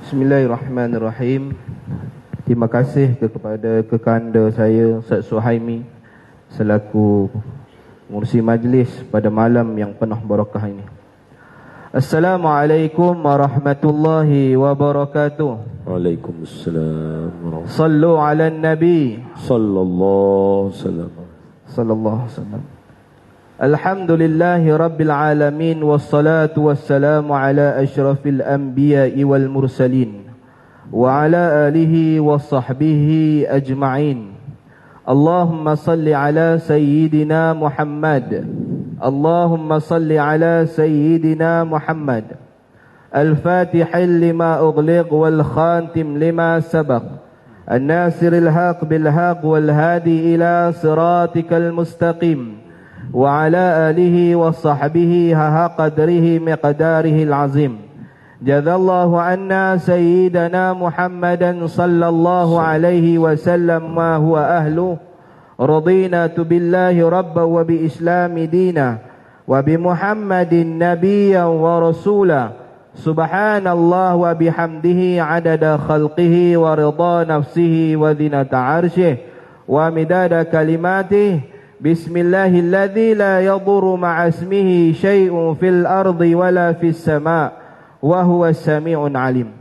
Bismillahirrahmanirrahim. Terima kasih kepada kekanda saya Ustaz Suhaimi selaku pengurusi majlis pada malam yang penuh barakah ini. Assalamualaikum warahmatullahi wabarakatuh. Waalaikumsalam warahmatullahi wabarakatuh. Sallu ala nabi Sallallahu alaihi wasallam. Alhamdulillahi rabbil alamin, wassalatu wassalamu ala asyrafil anbiya'i wal mursalin wa ala alihi wa sahbihi ajma'in. Allahumma salli ala sayyidina Muhammad. Allahumma salli ala sayyidina Muhammad. Al-Fatihil lima ughliq wal khatim lima sabaq. An-nasiril haq bil haq wal hadi ila siratikal mustaqim. وعلى آله وصحبه حق قدره مقداره العظيم. جزا الله عنا سيدنا محمدا صلى الله عليه وسلم ما هو أهله. رضينا بالله ربا وبإسلام دينا وبمحمد نبيا ورسولا. سبحان الله وبحمده عدد خلقه ورضا نفسه وزنة عرشه ومداد كلماته. Bismillahilladzi la yadurru ma'a ismihi syai'un fil ardi wala fis sama' wa huwas sami'un alim.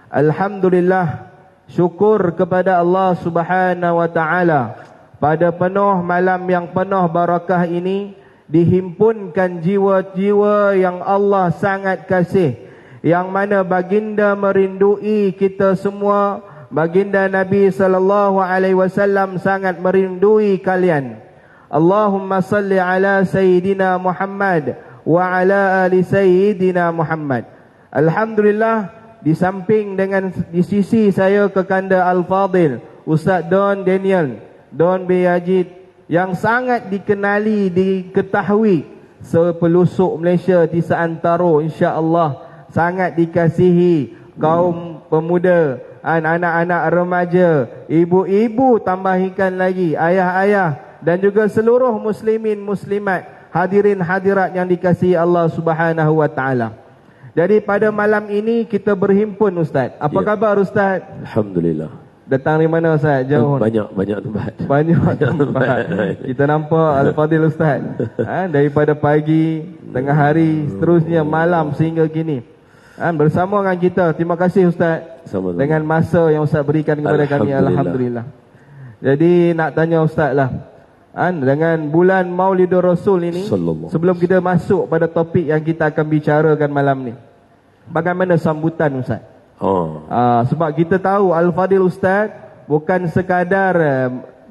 Alhamdulillah, syukur kepada Allah Subhanahu wa taala pada penuh malam yang penuh barakah ini dihimpunkan jiwa-jiwa yang Allah sangat kasih, yang mana baginda merindui kita semua. Baginda Nabi sallallahu alaihi wasallam sangat merindui kalian. Allahumma salli ala Sayyidina Muhammad wa ala ali Sayyidina Muhammad. Alhamdulillah, di samping dengan di sisi saya kekanda Al-Fadil Ustaz Don Daniel Don Beyajid, yang sangat dikenali, diketahui sepelusuk Malaysia di seantero, insya-Allah sangat dikasihi kaum pemuda, anak-anak remaja, ibu-ibu, tambahkan lagi ayah-ayah, dan juga seluruh muslimin muslimat, hadirin hadirat yang dikasihi Allah Subhanahu wa taala. Jadi pada malam ini kita berhimpun Ustaz. Apa khabar Ustaz? Alhamdulillah. Datang dari mana Ustaz? Jauh. Banyak tempat. Banyak tempat. Kita nampak Al-Fadil Ustaz. Daripada pagi, tengah hari, seterusnya malam sehingga kini. Bersama dengan kita. Terima kasih Ustaz. Sama-sama. Dengan masa yang Ustaz berikan kepada kami. Alhamdulillah. Jadi nak tanya Ustaz lah, dengan bulan Maulidur Rasul ini, sebelum kita masuk pada topik yang kita akan bicarakan malam ni, bagaimana sambutan Ustaz? Sebab kita tahu Al-Fadil Ustaz bukan sekadar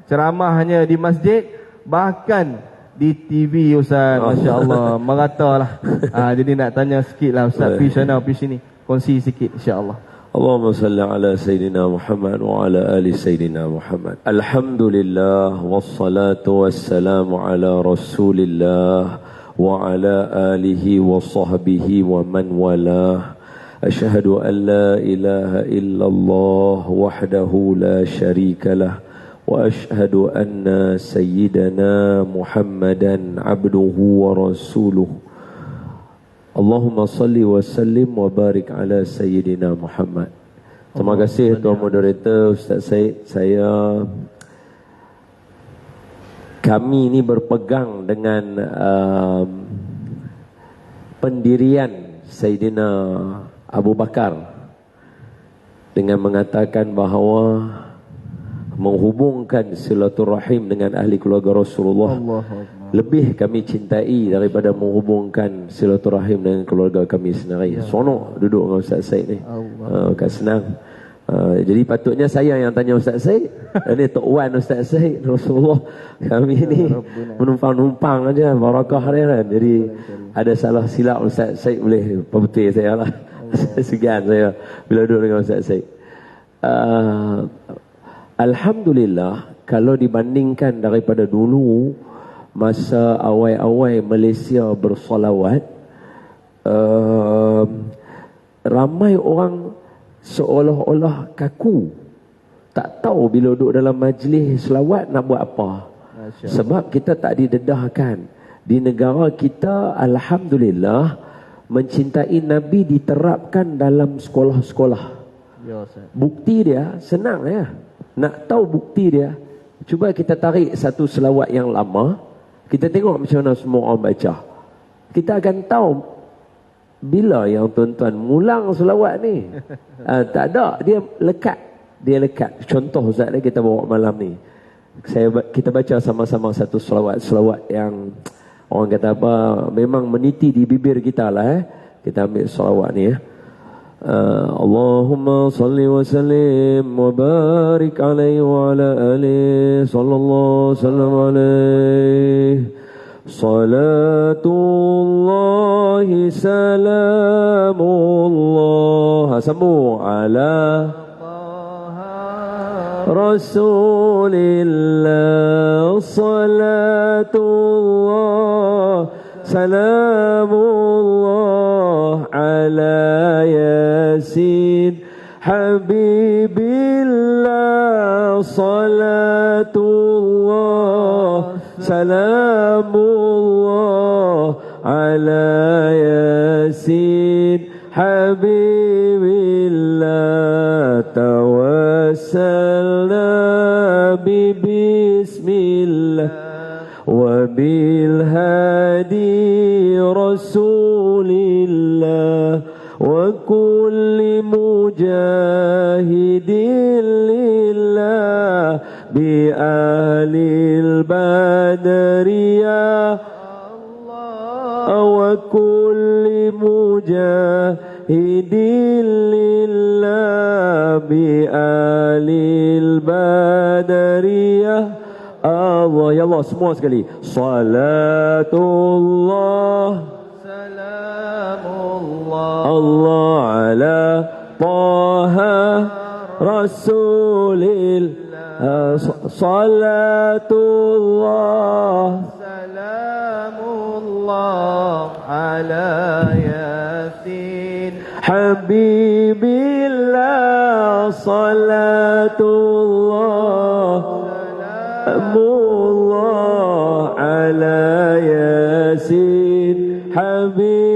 ceramah hanya di masjid, bahkan di TV Ustaz. Masya Allah, meratalah. Jadi nak tanya sikit lah Ustaz, pergi sana pergi sini, kongsi sikit insya-Allah. Allahumma salli ala Sayyidina Muhammad wa ala ali Sayyidina Muhammad. Alhamdulillah, wassalatu wassalamu ala Rasulillah wa ala alihi wa sahbihi wa man walah. Asyhadu an la ilaha illallah wahdahu la syarika lah, wa asyhadu anna Sayyidana Muhammadan abduhu wa rasuluh. Allahumma salli wa sallim wa barik ala Sayyidina Muhammad. Terima kasih Tuan Moderator, Ustaz Syed. Kami ini berpegang dengan pendirian Sayyidina Abu Bakar dengan mengatakan bahawa menghubungkan silaturahim dengan ahli keluarga Rasulullah lebih kami cintai daripada menghubungkan silaturahim dengan keluarga kami sendiri. Seronok duduk dengan Ustaz Syed ni. Bukan senang. Jadi patutnya saya yang tanya Ustaz Syed. Ini Tok Wan Ustaz Syed Rasulullah. Kami ni menumpang-numpang aja, barakah dia kan. Jadi ada salah silap Ustaz Syed boleh perbetul saya lah. Segan saya bila duduk dengan Ustaz Syed. Alhamdulillah, kalau dibandingkan daripada dulu, masa awal-awal Malaysia bersolawat, ramai orang seolah-olah kaku, tak tahu bila duduk dalam majlis selawat nak buat apa. Sebab kita tak didedahkan. Di negara kita, Alhamdulillah, mencintai Nabi diterapkan dalam sekolah-sekolah. Ya, Ustaz. Bukti dia senang ya. Nak tahu bukti dia, cuba kita tarik satu selawat yang lama, kita tengok macam mana semua orang baca. Kita akan tahu bila yang tuan-tuan ngulang selawat ni. Tak ada, dia lekat. Dia lekat. Contoh Ustaz kita bawa malam ni. Kita baca sama-sama satu selawat yang orang kata apa, memang meniti di bibir kita lah. Kita ambil selawat ni ya. Allahumma salli wa sallim wa barik alaihi wa ala alihi sallallahu sallam alaihi salatullahi salamullah. Sambung ala Rasulillah salatullah salamullah ala Yasin Habibillah salatullah salamullah ala Yasin Habibillah tawassalna bismillah wa bil hadi rasulillah wa kulli mujahidin lillah bi ahlil badriyah wa kulli mujahidin lillah bi ahlil badriyah. Allah, ya Allah, semua sekali. Salatullah salamullah Allah ala Taha Rasulillah salatullah salamullah ala Yasin Habibillah salatullah salamullah ala Yasin Habibillah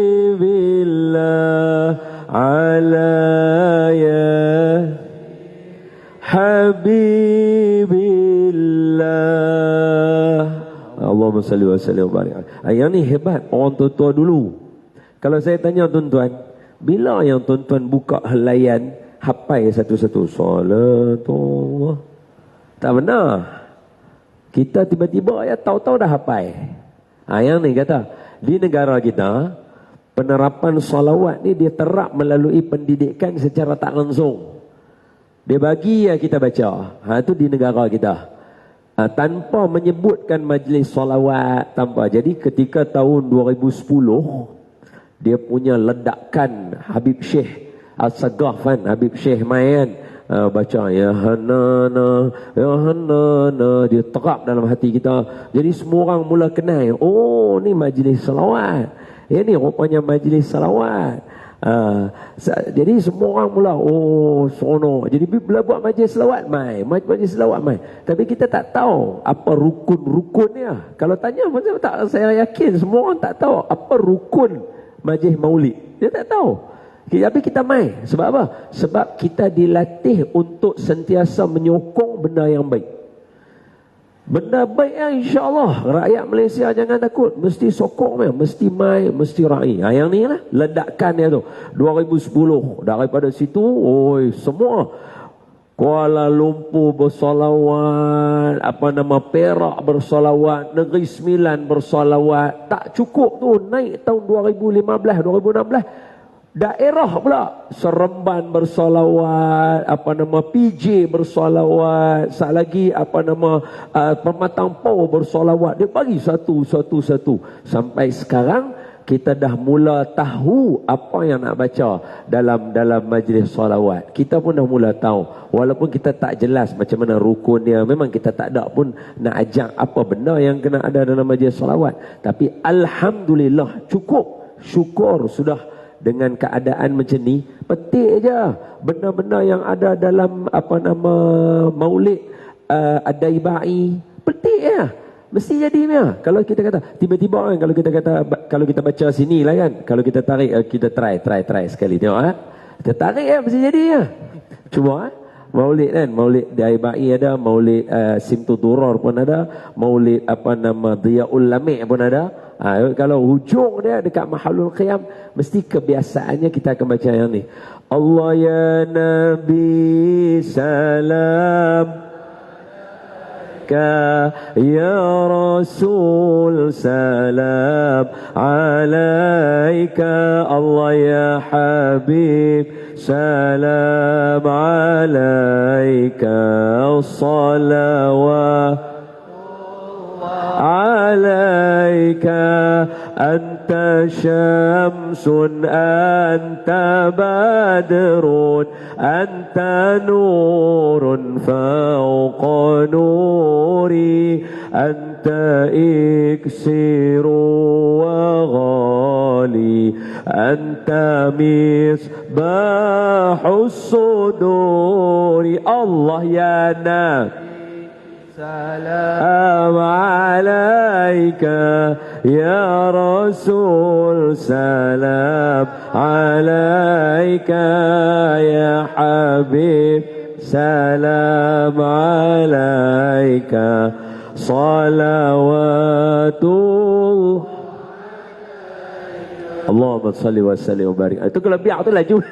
ala Yasin Habibillah. Allahumma salli wa sallim wa barik. Yang ni hebat orang tua-tua dulu. Kalau saya tanya tuan-tuan, bila yang tuan-tuan buka helaian hafal satu-satu salatullah? Tak benar. Kita tiba-tiba ya tahu-tahu dah hafal. Yang ni kata, di negara kita penerapan salawat ni dia terap melalui pendidikan secara tak langsung. Dia bagi ya kita baca. Itu di negara kita. Tanpa menyebutkan majlis salawat, tanpa. Jadi ketika tahun 2010 dia punya ledakan Habib Syekh Al-Sagaf kan, Habib Syekh main baca ya hanana dia terap dalam hati kita. Jadi semua orang mula kenal, oh ni majlis salawat, ni rupanya majlis salawat. Jadi semua orang mula seronok. Jadi bila buat majlis selawat majlis selawat tapi kita tak tahu apa rukun-rukunnya. Kalau tanya macam tak, saya yakin semua orang tak tahu apa rukun majlis maulid. Dia tak tahu. Tapi kita sebab apa? Sebab kita dilatih untuk sentiasa menyokong benda yang baik. Benda baik insya-Allah rakyat Malaysia jangan takut, mesti sokong mesti mesti raih. Yang ni lah ledakan dia tu 2010. Daripada situ semua Kuala Lumpur bersolawat, Perak bersolawat, Negeri Sembilan bersolawat. Tak cukup tu, naik tahun 2015 2016 daerah pula Seremban bersolawat, PJ bersolawat, sat lagi Pematang Poh bersolawat. Dia bagi satu sampai sekarang kita dah mula tahu apa yang nak baca dalam majlis solawat. Kita pun dah mula tahu, walaupun kita tak jelas macam mana rukun dia. Memang kita tak ada pun nak ajak apa benda yang kena ada dalam majlis solawat. Tapi alhamdulillah cukup, syukur sudah. Dengan keadaan macam ni, petik je benda-benda yang ada dalam maulid Ad-Daibai, petik je, mesti jadi dia. Kalau kita kata tiba-tiba kan, kalau kita baca sini lah kan, kalau kita tarik, kita try sekali tengok kita tarik mesti jadi je. Cuba Maulid kan, Maulid Daibai ada, Maulid Simtu Duror pun ada, Maulid Diyaul Lami' pun ada. Kalau hujung dia dekat Mahalul Qiyam, mesti kebiasaannya kita akan baca yang ni. Allah ya Nabi salam ya Rasul salam alaika, Allah ya Habib salam alaika, salawat alaika, anta syamsun anta badrun anta nurun fawqa nuri, anta iksiru wa ghali, anta misbahus suduri. Allah ya Nabi salam alaika ya Rasul salam alaika, ya Habib salam alaika, salawatul Allahumma salli wa sallim wa barik. Itu kalau biar tu laju.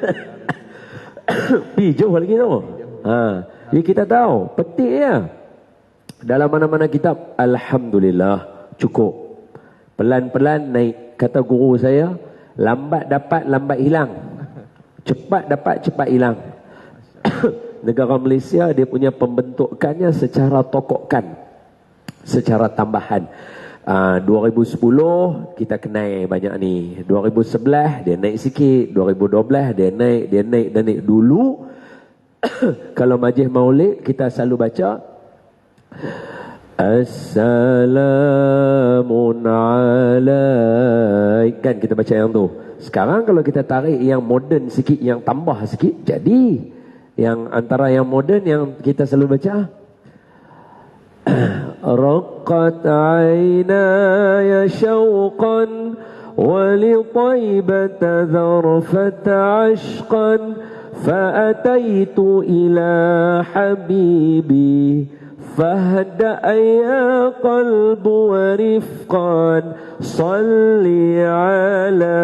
Jauh lagi tu. Jadi kita tahu petik ya. Dalam mana-mana kitab, alhamdulillah cukup. Pelan-pelan naik. Kata guru saya, lambat dapat lambat hilang, cepat dapat cepat hilang. Negara Malaysia dia punya pembentukannya secara tokokan, secara tambahan. 2010 kita kenal banyak ni. 2011 dia naik sikit, 2012 dia naik dulu. Kalau majlis maulid kita selalu baca Assalamun alaik, kan kita baca yang tu. Sekarang kalau kita tarik yang moden sikit, yang tambah sikit, jadi yang antara yang moden yang kita selalu baca Raqqat aynaya syauqan wa li taibata dharfata ashqan fa'ataitu ila habibi فاهدأ يا قلب ورفقا صل على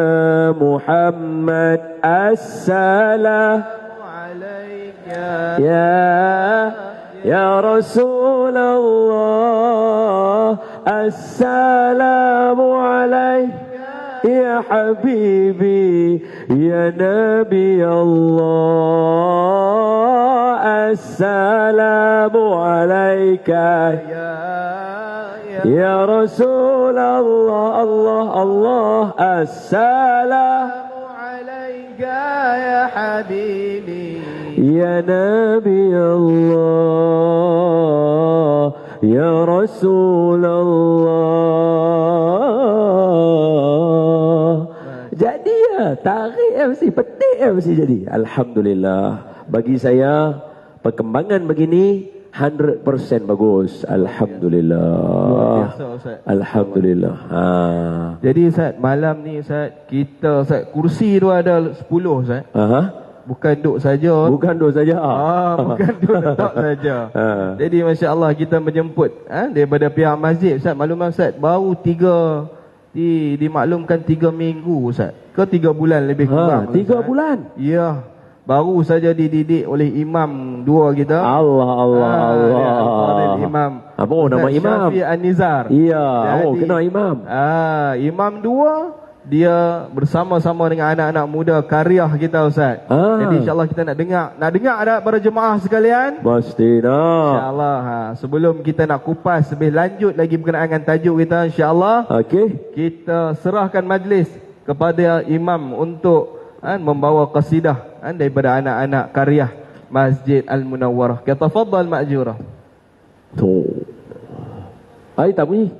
محمد السلام عليك يا رسول الله السلام عليك يا حبيبي يا نبي الله السلام عليك يا رسول الله الله الله السلام عليك يا حبيبي يا نبي الله يا رسول الله. Jadi ya, tarik mesti, petik mesti jadi. Alhamdulillah. Bagi saya perkembangan begini 100% bagus. Alhamdulillah. Alhamdulillah. Jadi Ustaz, malam ni Ustaz, kita Ustaz, kursi tu ada 10 Ustaz. Bukan duduk saja. Bukan duduk saja. Bukan duduk letak saja. Jadi masya-Allah kita menjemput daripada pihak masjid Ustaz. Makluman Ustaz, baru 3 dimaklumkan 3 minggu Ustaz. Ke 3 bulan lebih kurang. 3 bulan. Ya. Baru saja dididik oleh imam 2 kita. Allah. Imam. Apa nama imam? Syafi An-Nizar. Iya, kenal imam. Imam 2 dia bersama-sama dengan anak-anak muda karya kita Ustaz. Jadi insya-Allah kita nak dengar ada para jemaah sekalian. Pasti nak. Insya-Allah. Sebelum kita nak kupas lebih lanjut lagi berkenaan dengan tajuk kita, insya-Allah. Okey. Kita serahkan majlis kepada imam untuk membawa qasidah daripada anak-anak karya Masjid Al-Munawwarah. Tafadhal ma'jurah. Tu. Ai tak bunyi.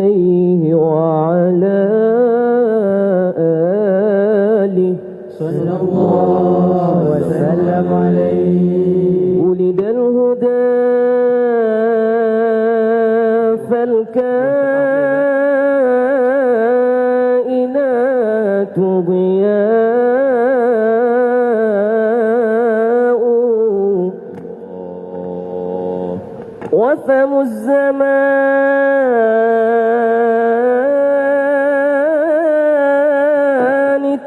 وعلى آله صلى الله وسلم عليه ولد الهدى فالكائنات ضياء وفم الزمان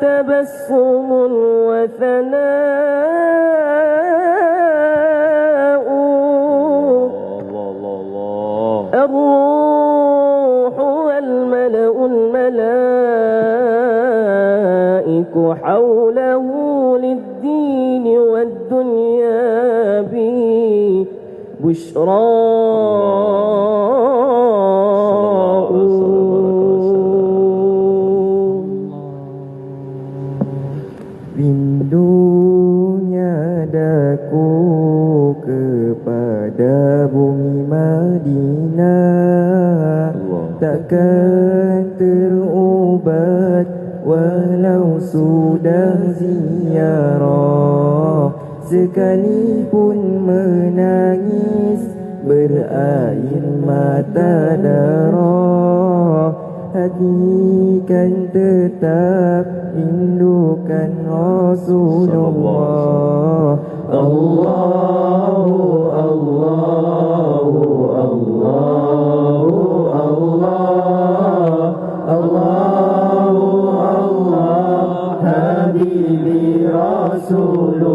تبسم وثناء الروح والملأ الملائك حوله للدين والدنيا به بشرى rindunya daku kepada bumi Madinah, takkan terubat walau sudah ziarah. Sekalipun menangis berair mata darah, hati kan tetap rindukan Rasulullah. Allahu Allahu Allahu Allah, Allahu Allah, Habibi Rasulullah.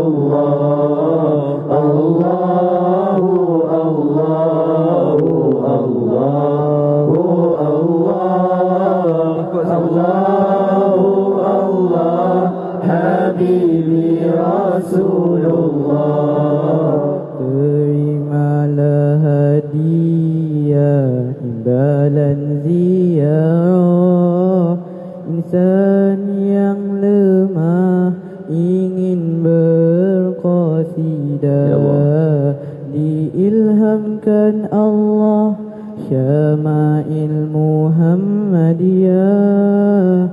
Allahu Allahu Allahu Allah, Allahu Allah, Habibi Rasulullah. Terimalah hadiah imbalan ziarah insan yang lemah ingin berqasidah, diilhamkan Allah syama'il Muhammadiyah,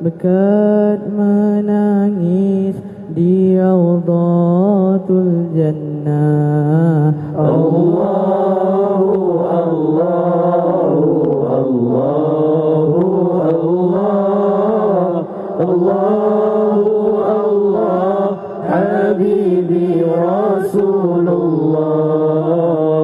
berkat menangis di Raudhatul Jannah. Allahu Allahu Allahu Allah, Allahu Allah, Habibi Rasulullah.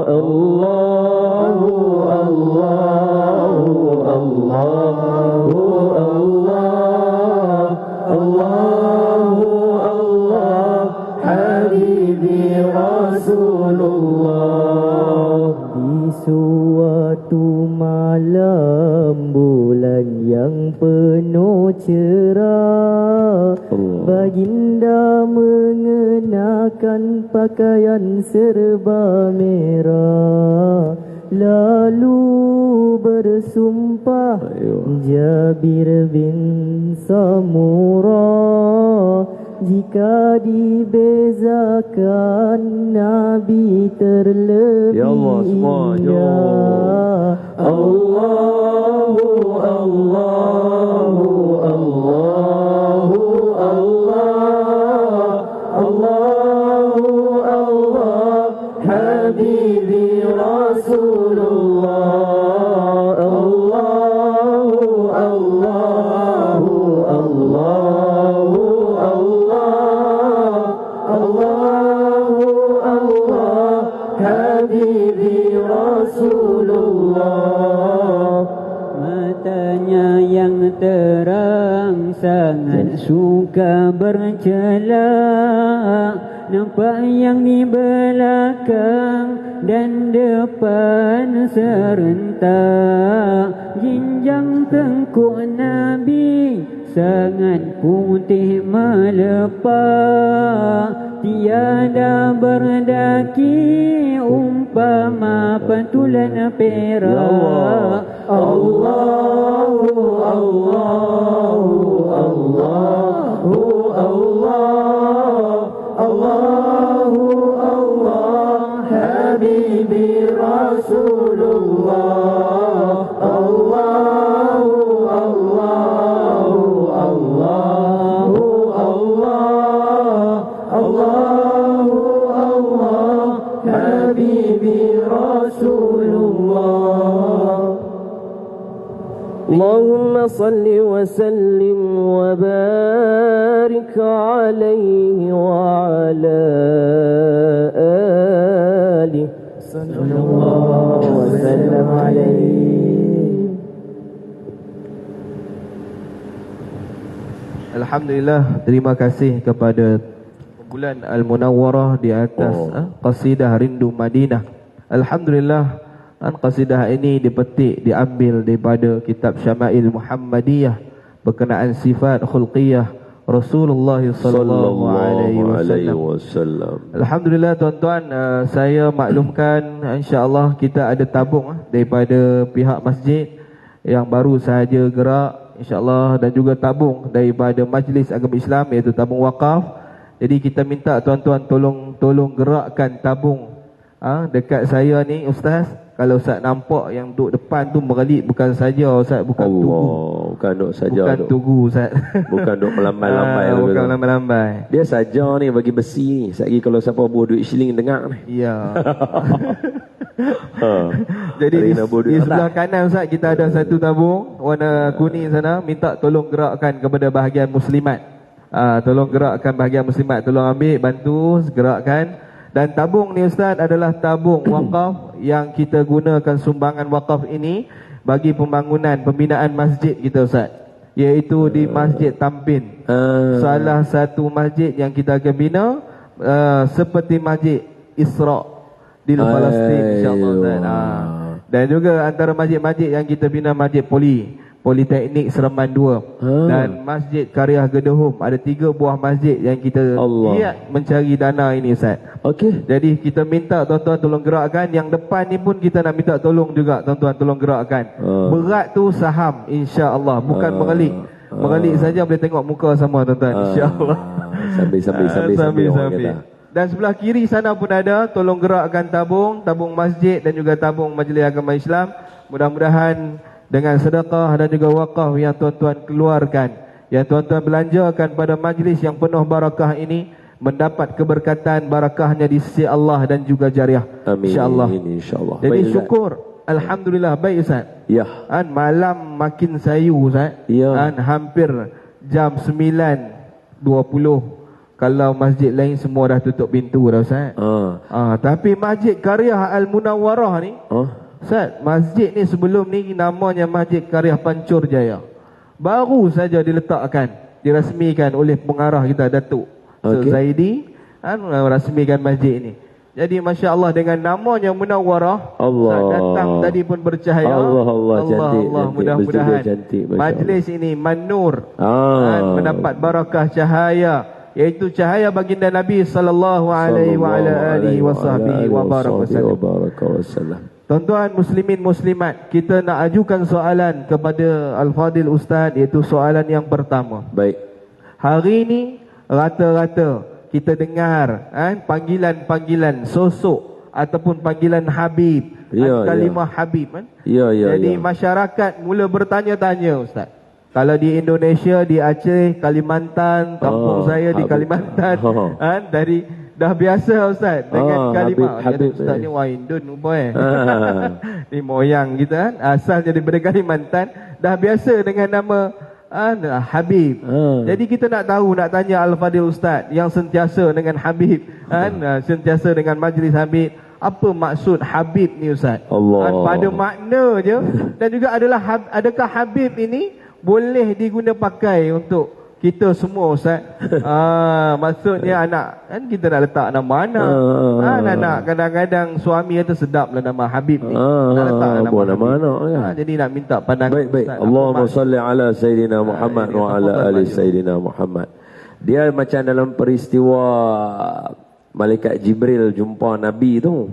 Allahu Allahu Allahu Allah, Allahu Allah, Habibi Rasulullah. Di suatu malam bulan yang penuh cerah, baginda mengenakan pakaian serba merah, lalu bersumpah Jabir bin Samurah, jika dibezakan Nabi terlebih Ya Allah, semua, indah. Allahu Allahu Allahu Allah, Allahu Allah, Habibi Rasulullah. Allahu Allahu Allahu Allah, Allahu Allah, Habibi Rasulullah. Matanya yang terang sangat suka bercelak, nampak yang di belakang dan depan serentak. Jinjang tengkuk Nabi sangat putih melepak, tiada berdaki umpama pantulan perak. Allahu Allahu Allahu Allah, Allahu Allah, Habibi Rasulullah. Allahu Allahu Allahu Allah, Allahu Allah, Habibi Rasulullah. اللهم صل وسلم وبارك عليه وعلى آله. وسلم عليه. Alhamdulillah, terima kasih kepada Bulan Al-Munawwarah di atas qasidah Rindu Madinah. Alhamdulillah, qasidah ini diambil daripada kitab Syama'il Muhammadiyah berkenaan sifat khulqiyah Rasulullah sallallahu alaihi wasallam. Alhamdulillah tuan-tuan, saya maklumkan insya-Allah kita ada tabung daripada pihak masjid yang baru sahaja gerak insya-Allah, dan juga tabung daripada Majlis Agama Islam iaitu tabung wakaf. Jadi kita minta tuan-tuan tolong gerakkan tabung dekat saya ni Ustaz. Kalau Ustaz nampak yang duduk depan tu merelip, bukan saja Ustaz, bukan Allah, tugu. Bukan duk saja. Bukan tugu Ustaz. Bukan duk melambai-lambai. Bukan melambai-lambai. Dia saja ni bagi besi ni. Satgi kalau siapa bawa duit shilling dengar ni. Ya. Jadi di sebelah kanan Ustaz kita ada satu tabung warna kuning sana. Minta tolong gerakkan kepada bahagian muslimat. Tolong gerakkan bahagian muslimat. Tolong ambil, bantu gerakkan. Dan tabung ni Ustaz adalah tabung wakaf yang kita gunakan sumbangan wakaf ini bagi pembinaan masjid kita Ustaz, iaitu di Masjid Tampin. Salah satu masjid yang kita akan bina seperti Masjid Isra di Palestin insya-Allah Ustaz. Dan juga antara masjid-masjid yang kita bina Masjid Politeknik Seremban 2 dan Masjid Karyah Gedehum. Ada 3 buah masjid yang kita giat mencari dana ini Ustaz. Okey. Jadi kita minta tuan-tuan tolong gerakkan. Yang depan ni pun kita nak minta tolong juga tuan-tuan tolong gerakkan. Berat tu saham insya-Allah, bukan mengelik. Mengelik saja boleh tengok muka sama tuan-tuan insya-Allah. Sambil. Dan sebelah kiri sana pun ada, tolong gerakkan tabung masjid dan juga tabung Majlis Agama Islam. Mudah-mudahan dengan sedekah dan juga wakaf yang tuan-tuan keluarkan, yang tuan-tuan belanjakan pada majlis yang penuh barakah ini, mendapat keberkatan barakahnya di sisi Allah dan juga jariah. Amin. InsyaAllah. Jadi baik, syukur. Alhamdulillah. Baik Ustaz. Ya. Malam makin sayu Ustaz. Ya. Hampir jam 9.20. Kalau masjid lain semua dah tutup pintu dah Ustaz. Tapi Masjid Karyah Al-Munawwarah ni, Ustaz, masjid ni sebelum ni namanya Masjid Karyah Pancur Jaya. Baru saja diletakkan, dirasmikan oleh pengarah kita Datuk Zaidi, rasmikan masjid ni. Jadi masya-Allah dengan namanya Munawwarah, Allah datang tadi pun bercahaya. Allah cantik. Mudah-mudahan majlis ini manur, mendapat barakah cahaya, iaitu cahaya baginda Nabi sallallahu alaihi wa wasallam. Tuan-tuan muslimin muslimat, kita nak ajukan soalan kepada Al-Fadil Ustaz, iaitu soalan yang pertama. Baik. Hari ini rata-rata kita dengar panggilan sosok ataupun panggilan Habib, kalimah Habib kan? Jadi masyarakat mula bertanya-tanya Ustaz. Kalau di Indonesia, di Aceh, Kalimantan, kampung saya di Kalimantan, dah biasa Ustaz dengan kalimah Habib. Ustaz ni Wahidun ni moyang kita asalnya daripada Kalimantan, dah biasa dengan nama Habib. Jadi kita nak tanya Al-Fadil Ustaz yang sentiasa dengan Habib, sentiasa dengan majlis Habib, apa maksud Habib ni Ustaz? Pada makna je, dan juga adakah Habib ini boleh diguna pakai untuk kita semua Ustaz? Maksudnya anak kan kita nak letak nama anak. Anak kadang-kadang suami kata sedaplah nama Habib ni. Nak letak nama anak kan. Jadi nak minta pandangan baik. Allahumma salli ala Sayyidina Muhammad wa ala ali Sayyidina Muhammad. Dia macam dalam peristiwa Malaikat Jibril jumpa Nabi tu.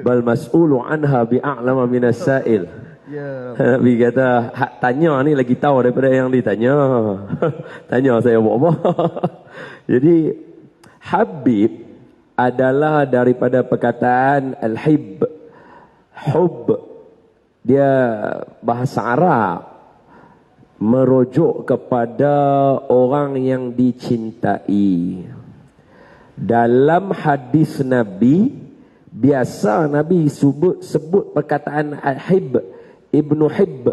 Bal mas'ulu anha bi'a'lama minas sa'il. Nabi kata, hak tanya ni lagi tahu daripada yang ditanya. Tanya saya buat apa. Jadi Habib adalah daripada perkataan Al-Hib. Hub, dia bahasa Arab, merujuk kepada orang yang dicintai. Dalam hadis Nabi, biasa Nabi sebut perkataan Al-Hib, Ibnu Hib,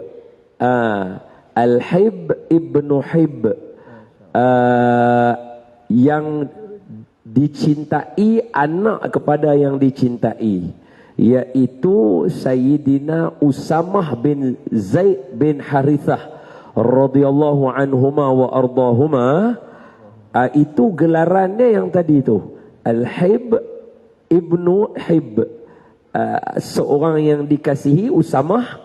Al-Hib Ibnu Hib, yang dicintai, anak kepada yang dicintai. yaitu Sayyidina Usamah bin Zaid bin Harithah radhiyallahu anhuma wa ardahuma. Itu gelarannya yang tadi itu, Al-Hib ibnu Hib, seorang yang dikasihi. Usamah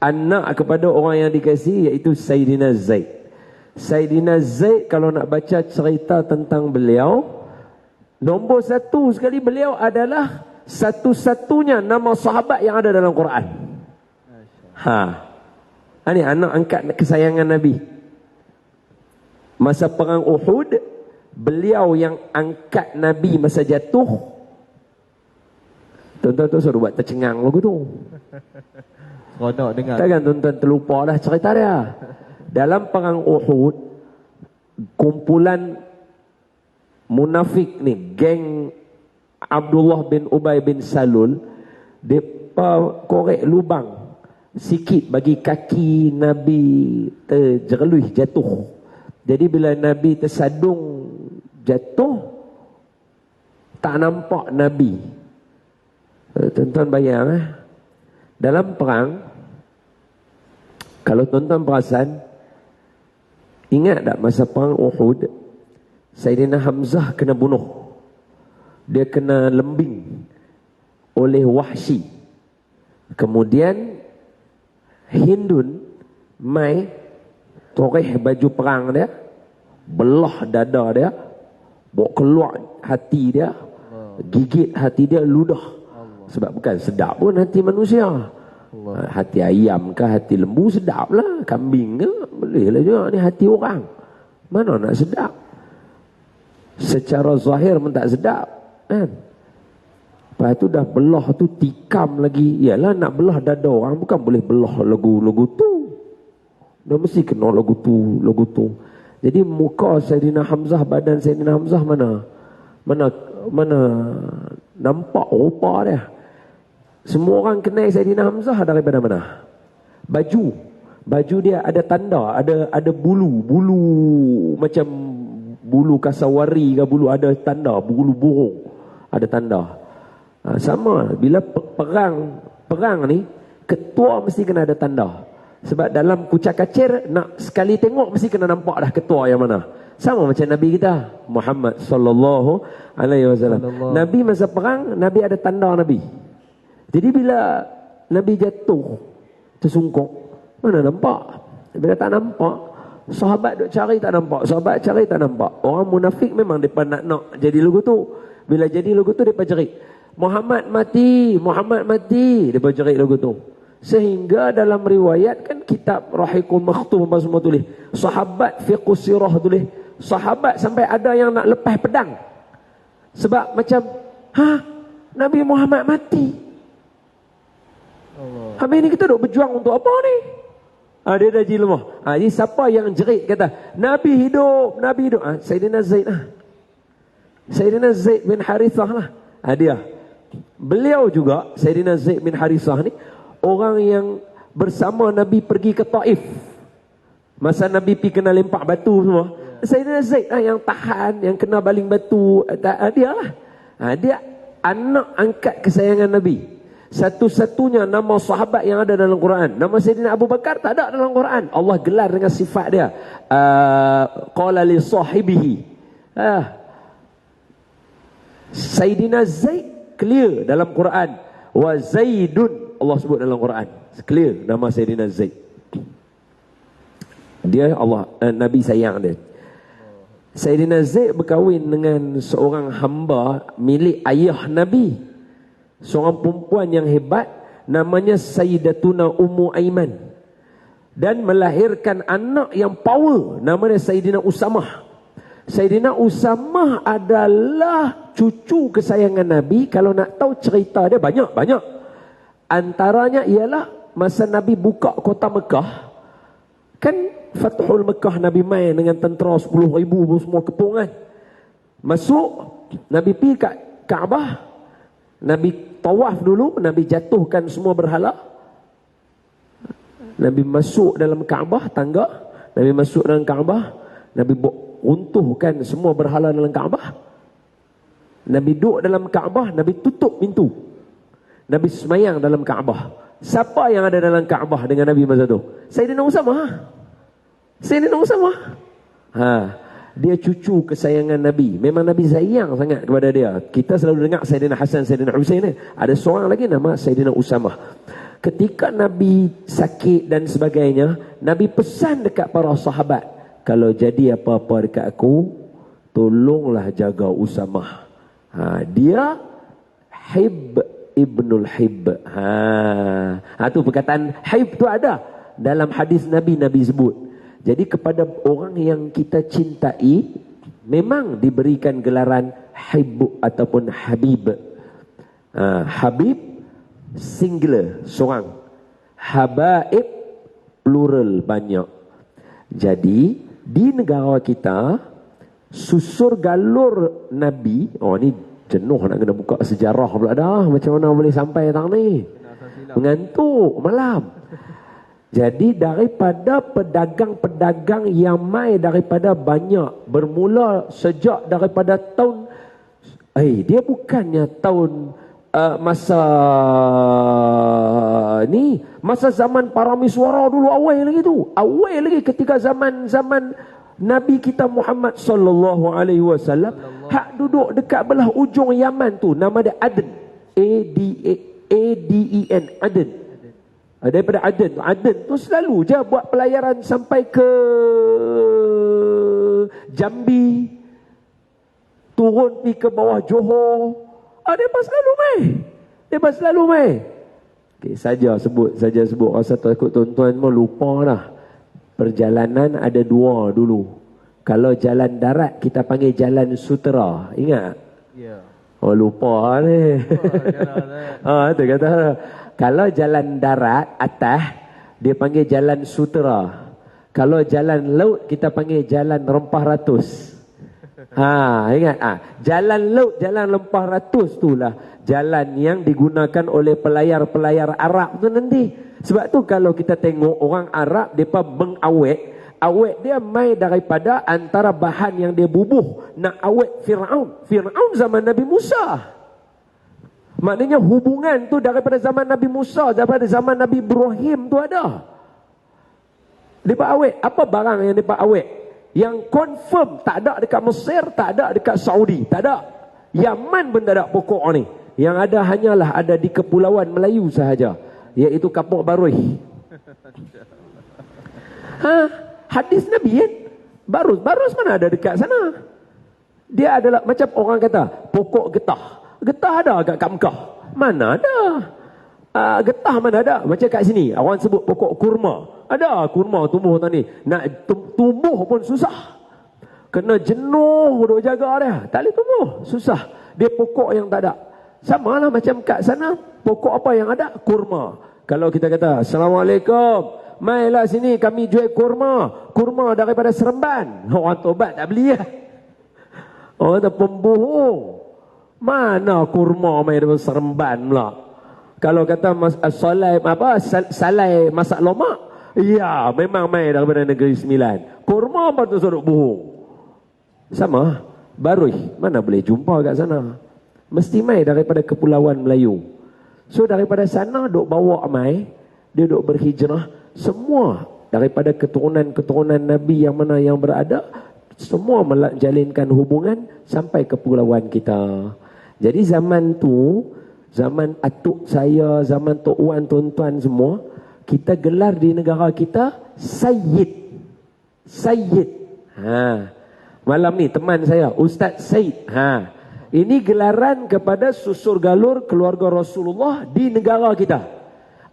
anak kepada orang yang dikasihi, iaitu Sayyidina Zaid. Sayyidina Zaid, kalau nak baca cerita tentang beliau, nombor satu sekali, beliau adalah satu-satunya nama sahabat yang ada dalam Quran. Ini anak angkat kesayangan Nabi. Masa perang Uhud, beliau yang angkat Nabi masa jatuh. Tuan-tuan tu suruh buat tercengang lagu tu. Seronok dengar. Takkan tuan-tuan terlupa dah cerita dia. Dalam perang Uhud, kumpulan munafik ni, geng Abdullah bin Ubay bin Salul, depa korek lubang sikit bagi kaki Nabi terjeruh jatuh. Jadi bila Nabi tersadung jatuh, tak nampak Nabi. Tuan-tuan bayang dalam perang, kalau tuan-tuan perasan, ingat tak masa perang Uhud, Sayyidina Hamzah kena bunuh. Dia kena lembing oleh Wahsy. Kemudian Hindun mai toreh baju perang dia, belah dada dia, bawa keluar hati dia, gigit hati dia, ludah. Sebab bukan sedap pun hati manusia. Hati ayam ke hati lembu sedap lah, kambing ke boleh lah juga. Ni hati orang, mana nak sedap? Secara zahir pun tak sedap kan. Lepas tu dah belah tu tikam lagi. Yalah, nak belah dada orang bukan boleh belah lagu tu, dah mesti kena lagu tu. Jadi muka Sayyidina Hamzah, badan Sayyidina Hamzah mana nampak rupa dia. Semua orang kenal Sayyidina Hamzah daripada mana? Baju dia ada tanda, ada bulu macam bulu kasawari ke, bulu ada tanda, bulu burung ada tanda. Sama bila perang ni, ketua mesti kena ada tanda. Sebab dalam kucak kacir, nak sekali tengok mesti kena nampak dah ketua yang mana. Sama macam Nabi kita Muhammad sallallahu alaihi wasallam. Nabi masa perang, Nabi ada tanda Nabi. Jadi bila Nabi jatuh tersungkuk, mana nampak? Bila tak nampak, sahabat duk cari tak nampak. Orang munafik memang depa nak jadi lagu tu. Bila jadi lagu tu depa cari Muhammad mati, depa cari lagu tu. Sehingga dalam riwayat kan, kitab Rahikul Makhtum apa semua tulis, sahabat fiqh sirah tulis, sahabat sampai ada yang nak lepas pedang. Sebab macam Nabi Muhammad mati. Habis ni kita duk berjuang untuk apa ni? Dia dah lemah. Jadi siapa yang jerit kata Nabi hidup. Sayyidina Zaid Sayyidina Zaid bin Harithah lah. Dia. Beliau juga, Sayyidina Zaid bin Harithah ni, orang yang bersama Nabi pergi ke Taif. Masa Nabi pergi kena lempak batu semua. Sayyidina Zaid yang tahan, yang kena baling batu. Dia lah. Dia anak angkat kesayangan Nabi. Satu-satunya nama sahabat yang ada dalam Quran. Nama Sayyidina Abu Bakar tak ada dalam Quran. Allah gelar dengan sifat dia. Qala li sahibihi. Sayyidina Zaid clear dalam Quran. Wa Zaidun, Allah sebut dalam Quran. Clear nama Sayyidina Zaid. Dia Allah, Nabi sayang dia. Sayyidina Zaid berkahwin dengan seorang hamba milik ayah Nabi. Seorang perempuan yang hebat, namanya Sayyidatuna Ummu Aiman. Dan melahirkan anak yang power, namanya Sayyidina Usamah. Sayyidina Usamah adalah cucu kesayangan Nabi. Kalau nak tahu cerita dia banyak. Antaranya ialah masa Nabi buka kota Mekah. Kan Fathul Mekah, Nabi main dengan tentera 10,000 semua kepung kan. Masuk, Nabi pergi kat Kaabah. Nabi tawaf dulu, Nabi jatuhkan semua berhala. Nabi masuk dalam Kaabah, tangga. Nabi masuk dalam Kaabah, Nabi runtuhkan semua berhala dalam Kaabah. Nabi duduk dalam Kaabah, Nabi tutup pintu. Nabi semayang dalam Kaabah. Siapa yang ada dalam Kaabah dengan Nabi masa tu? Sayyidina Usamah. Sayyidina Usamah. Dia cucu kesayangan Nabi. Memang Nabi sayang sangat kepada dia. Kita selalu dengar Sayyidina Hasan, Sayyidina Husain ni. Ada seorang lagi nama Sayyidina Usamah. Ketika Nabi sakit dan sebagainya, Nabi pesan dekat para sahabat, kalau jadi apa-apa dekat aku, tolonglah jaga Usamah. Dia Hib Ibnul Hib. Tu perkataan Hib tu ada dalam hadis Nabi sebut. Jadi kepada orang yang kita cintai, memang diberikan gelaran Hib ataupun Habib. Habib singular, seorang. Habaib plural, banyak. Jadi di negara kita, susur galur Nabi, ni jenuh nak kena buka sejarah pula dah. Macam mana boleh sampai tang ni? Mengantuk malam. Jadi daripada pedagang-pedagang yang mai daripada banyak, bermula sejak daripada tahun, dia bukannya tahun masa zaman para miswara dulu, awal lagi ketika zaman Nabi kita Muhammad sallallahu alaihi wasallam hak duduk dekat belah ujung Yaman tu, nama dia Aden, Aden, Aden. Daripada Aden tu selalu je buat pelayaran sampai ke Jambi, turun pergi ke bawah Johor. Dia selalu mai. Okay, saja sebut. Rasa takut tuan-tuan mau lupa dah. Perjalanan ada dua dulu. Kalau jalan darat kita panggil jalan sutera. Ingat? Ya. Lupa ni. Tu kata. Kalau jalan darat atas dia panggil jalan sutera. Kalau jalan laut kita panggil jalan rempah ratus. Ingat jalan laut, jalan lempah ratus itulah jalan yang digunakan oleh pelayar-pelayar Arab tu nanti. Sebab tu kalau kita tengok orang Arab, mereka mengawet dia mai daripada antara bahan yang dia bubuh nak awet Fir'aun zaman Nabi Musa. Maknanya hubungan tu daripada zaman Nabi Musa, daripada zaman Nabi Ibrahim tu ada. Mereka awet. Apa barang yang mereka awet? Yang confirm tak ada dekat Mesir, tak ada dekat Saudi, tak ada. Yaman pun tak ada pokok ni. Yang ada hanyalah ada di kepulauan Melayu sahaja, iaitu Kapuk Baruih. Hadis Nabi kan? Barus mana ada dekat sana. Dia adalah macam orang kata pokok getah. Getah ada kat Mekah? Mana ada. Getah mana ada. Macam kat sini orang sebut pokok kurma. Ada kurma tumbuh tadi. Nak tumbuh pun susah. Kena jenuh duk jaga dia. Tak boleh tumbuh. Susah. Dia pokok yang tak ada. Sama lah macam kat sana. Pokok apa yang ada? Kurma. Kalau kita kata, Assalamualaikum. Mailah sini kami jual kurma. Kurma daripada Seremban. Orang tobat tak beli lah. Orang kata pembohong. Mana kurma mai daripada Seremban pula. Kalau kata salai masak lomak. Ya, memang mai daripada Negeri Sembilan. Kurma apa tu suruh bohong. Sama, Baruih mana boleh jumpa kat sana. Mesti mai daripada kepulauan Melayu. So daripada sana duk bawa mai, dia duk berhijrah. Semua daripada keturunan-keturunan Nabi yang mana yang berada, semua menjalinkan hubungan sampai ke kepulauan kita. Jadi zaman tu, zaman atuk saya, zaman tok wan, tuan-tuan semua, kita gelar di negara kita Sayyid. Malam ni teman saya Ustaz Said. Ini gelaran kepada susur galur keluarga Rasulullah di negara kita.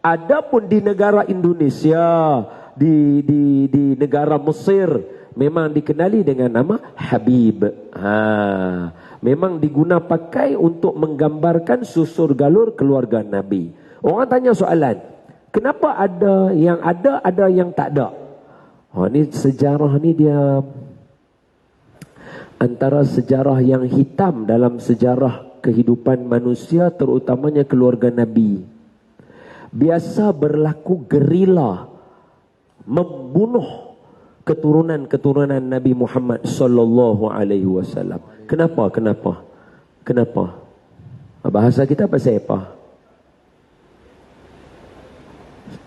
Adapun di negara Indonesia, di negara Mesir, memang dikenali dengan nama Habib. Memang diguna pakai untuk menggambarkan susur galur keluarga Nabi. Orang tanya soalan, kenapa ada yang tak ada? Ni sejarah ni dia antara sejarah yang hitam dalam sejarah kehidupan manusia, terutamanya keluarga Nabi. Biasa berlaku gerila membunuh keturunan-keturunan Nabi Muhammad sallallahu alaihi wasallam. Kenapa? Bahasa kita pasal apa?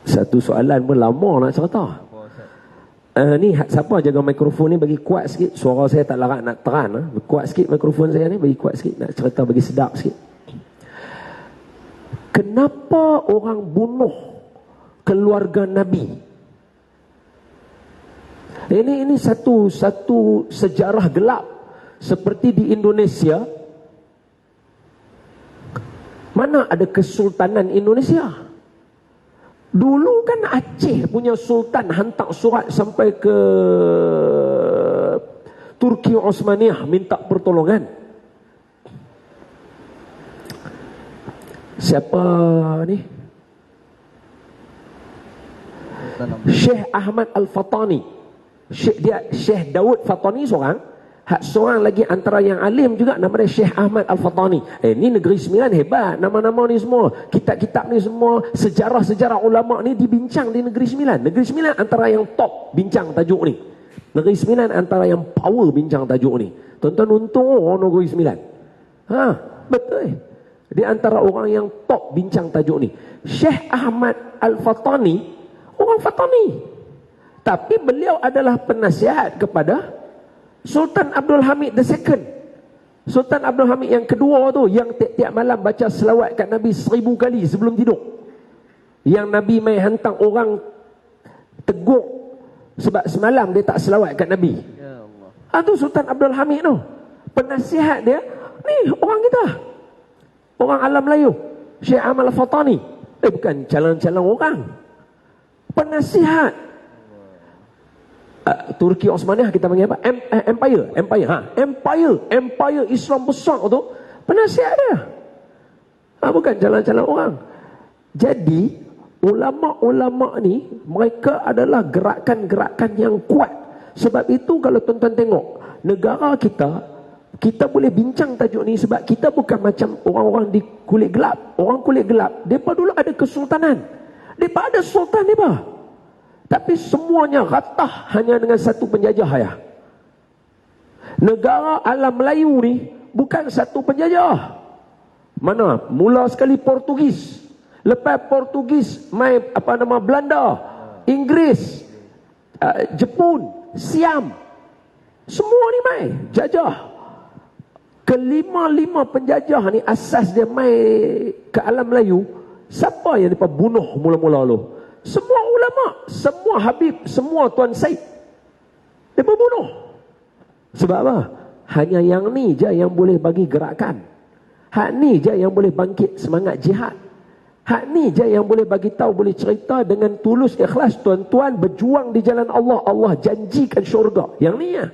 Satu soalan pun lama nak cerita. Ni siapa jaga mikrofon ni bagi kuat sikit. Suara saya tak larat nak terang. Kuat sikit mikrofon saya ni, bagi kuat sikit. Nak cerita bagi sedap sikit. Kenapa orang bunuh keluarga Nabi? Ini satu sejarah gelap. Seperti di Indonesia, mana ada Kesultanan Indonesia? Dulu kan Aceh punya sultan hantar surat sampai ke Turki Osmaniyah minta pertolongan. Siapa ni? Syekh Ahmad Al-Fatani. Syekh Daud Fatani seorang. Seorang lagi antara yang alim juga, nama dia Syekh Ahmad Al-Fatani. Ni Negeri Sembilan hebat. Nama-nama ni semua, kitab-kitab ni semua, sejarah-sejarah ulama' ni dibincang di Negeri Sembilan. Negeri Sembilan antara yang top bincang tajuk ni. Negeri Sembilan antara yang power bincang tajuk ni. Tuan-tuan untung orang Negeri Sembilan. Betul. Di antara orang yang top bincang tajuk ni. Syekh Ahmad Al-Fatani, orang Fatani. Tapi beliau adalah penasihat kepada Sultan Abdul Hamid II. Sultan Abdul Hamid yang kedua tu, yang tiap-tiap malam baca selawat kat Nabi 1000 kali sebelum tidur. Yang Nabi mai hantar orang tegur sebab semalam dia tak selawat kat Nabi. Ya Allah. Tu Sultan Abdul Hamid tu. Penasihat dia ni orang kita. Orang alam Melayu. Syekh Ahmad Al-Fatani. Bukan calon-calon orang. Penasihat. Turki Osmaniyah kita panggil apa? Empire Islam besar tu penasihat dia. Bukan jalan-jalan orang. Jadi ulama-ulama ni mereka adalah gerakan-gerakan yang kuat. Sebab itu kalau tuan-tuan tengok negara kita boleh bincang tajuk ni sebab kita bukan macam orang-orang di kulit gelap. Orang kulit gelap, mereka dulu ada kesultanan. Mereka ada sultan mereka. Tapi semuanya ratah hanya dengan satu penjajah ya. Negara alam Melayu ni bukan satu penjajah. Mana? Mula sekali Portugis. Lepas Portugis mai Belanda, Inggris, Jepun, Siam. Semua ni mai jajah. Kelima-lima penjajah ni asas dia mai ke alam Melayu. Siapa yang mereka bunuh mula-mula tu? Semua ulama, semua Habib, semua Tuan Said. Mereka bunuh. Sebab apa? Hanya yang ni je yang boleh bagi gerakan. Hak ni je yang boleh bangkit semangat jihad. Hak ni je yang boleh bagi tahu, boleh cerita dengan tulus ikhlas, tuan-tuan berjuang di jalan Allah, Allah janjikan syurga. Yang ni ya.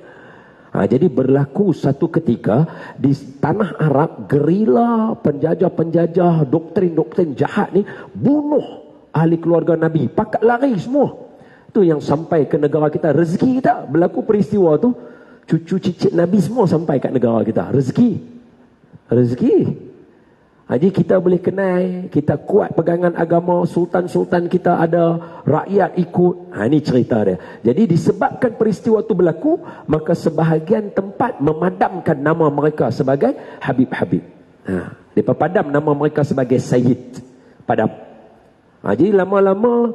Jadi berlaku satu ketika di tanah Arab, gerila penjajah-penjajah doktrin-doktrin jahat ni bunuh ahli keluarga Nabi, pakat lari semua. Tu yang sampai ke negara kita, rezeki kita. Berlaku peristiwa tu, cucu cicit Nabi semua sampai kat negara kita. Rezeki. Jadi kita boleh kenal, kita kuat pegangan agama, sultan-sultan kita ada, rakyat ikut. Ini cerita dia. Jadi disebabkan peristiwa tu berlaku, maka sebahagian tempat memadamkan nama mereka sebagai Habib-Habib. Mereka padam nama mereka sebagai Sayyid. Padam. Jadi lama-lama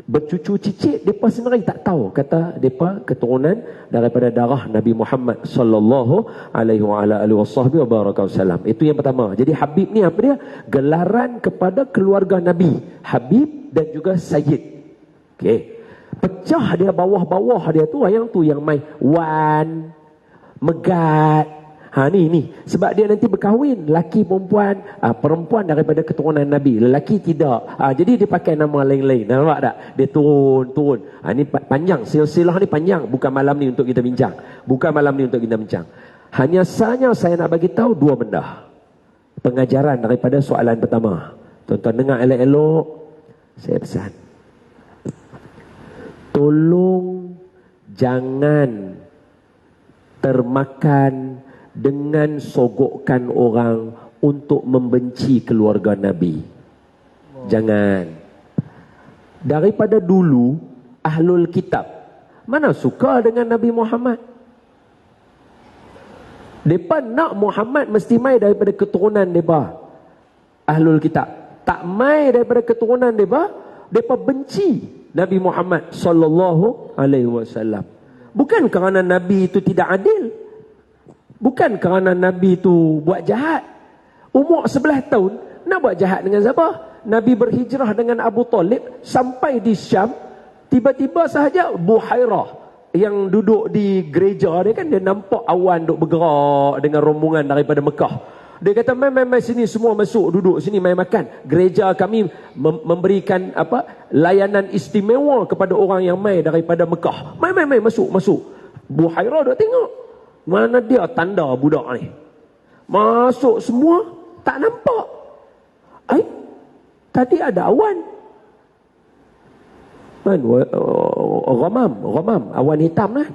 bercucu cicit, mereka sendiri tak tahu. Kata mereka keturunan daripada darah Nabi Muhammad sallallahu alaihi wasallam. Itu yang pertama. Jadi Habib ni apa dia? Gelaran kepada keluarga Nabi. Habib dan juga Sayyid. Okey. Pecah dia bawah-bawah dia tu, yang tu yang main Wan, Megat. Ni sebab dia nanti berkahwin laki perempuan, perempuan daripada keturunan Nabi, lelaki tidak. Jadi dia pakai nama lain-lain. Nampak tak? Dia turun. Ni panjang, silsilah ni panjang. Bukan malam ni untuk kita bincang. Hanya sahaja saya nak bagi tahu dua benda. Pengajaran daripada soalan pertama. Tuan-tuan dengar elok-elok. Saya pesan, tolong jangan termakan dengan sogokkan orang untuk membenci keluarga Nabi. Jangan. Daripada dulu Ahlul Kitab mana suka dengan Nabi Muhammad? Mereka nak Muhammad mesti mai daripada keturunan mereka Ahlul Kitab. Tak mai daripada keturunan mereka, Mereka benci Nabi Muhammad sallallahu alaihi wasallam. Bukan kerana Nabi itu tidak adil. Bukan kerana Nabi itu buat jahat. Umur 11 tahun, nak buat jahat dengan siapa? Nabi berhijrah dengan Abu Talib sampai di Syam. Tiba-tiba sahaja Buhairah yang duduk di gereja dia kan, dia nampak awan duk bergerak dengan rombongan daripada Mekah. Dia kata, mai sini semua masuk, duduk sini, mai makan. Gereja kami memberikan layanan istimewa kepada orang yang mai daripada Mekah. Mai masuk. Buhairah duk tengok. Mana dia tanda budak ni? Masuk semua, tak nampak. Tadi ada awan. Ghamam, awan hitam lah.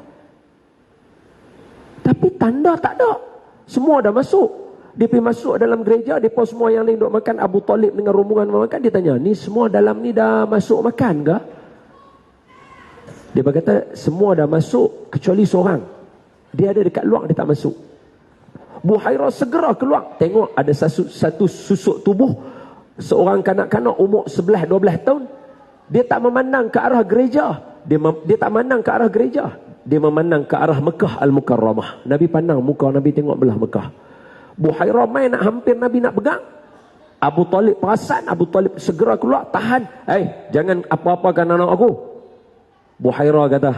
Tapi tanda tak ada. Semua dah masuk. Dia pergi masuk dalam gereja, depa semua yang lain duk makan. Abu Talib dengan rombongan makan. Dia tanya, ni semua dalam ni dah masuk makan ke? Dia berkata, semua dah masuk kecuali seorang. Dia ada dekat luar, dia tak masuk. Buhairah segera keluar. Tengok ada satu susuk tubuh seorang kanak-kanak umur 11-12 tahun. Dia tak memandang ke arah gereja. Dia tak memandang ke arah gereja. Dia memandang ke arah Mekah Al-Mukarramah. Nabi pandang muka Nabi, tengok belah Mekah. Buhairah main nak hampir Nabi nak pegang. Abu Talib perasan. Abu Talib segera keluar, tahan. Jangan apa-apakan anak aku. Buhairah kata,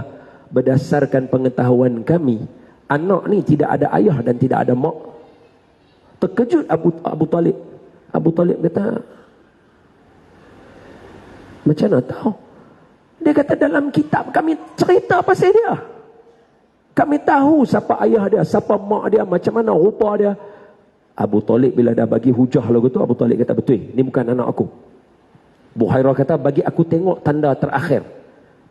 berdasarkan pengetahuan kami, anak ni tidak ada ayah dan tidak ada mak. Terkejut Abu Talib. Abu Talib kata, macam mana tahu? Dia kata, dalam kitab kami cerita pasal dia. Kami tahu siapa ayah dia, siapa mak dia, macam mana rupa dia. Abu Talib bila dah bagi hujah lagu tu, Abu Talib kata, betul, ni bukan anak aku. Buhairah kata, bagi aku tengok tanda terakhir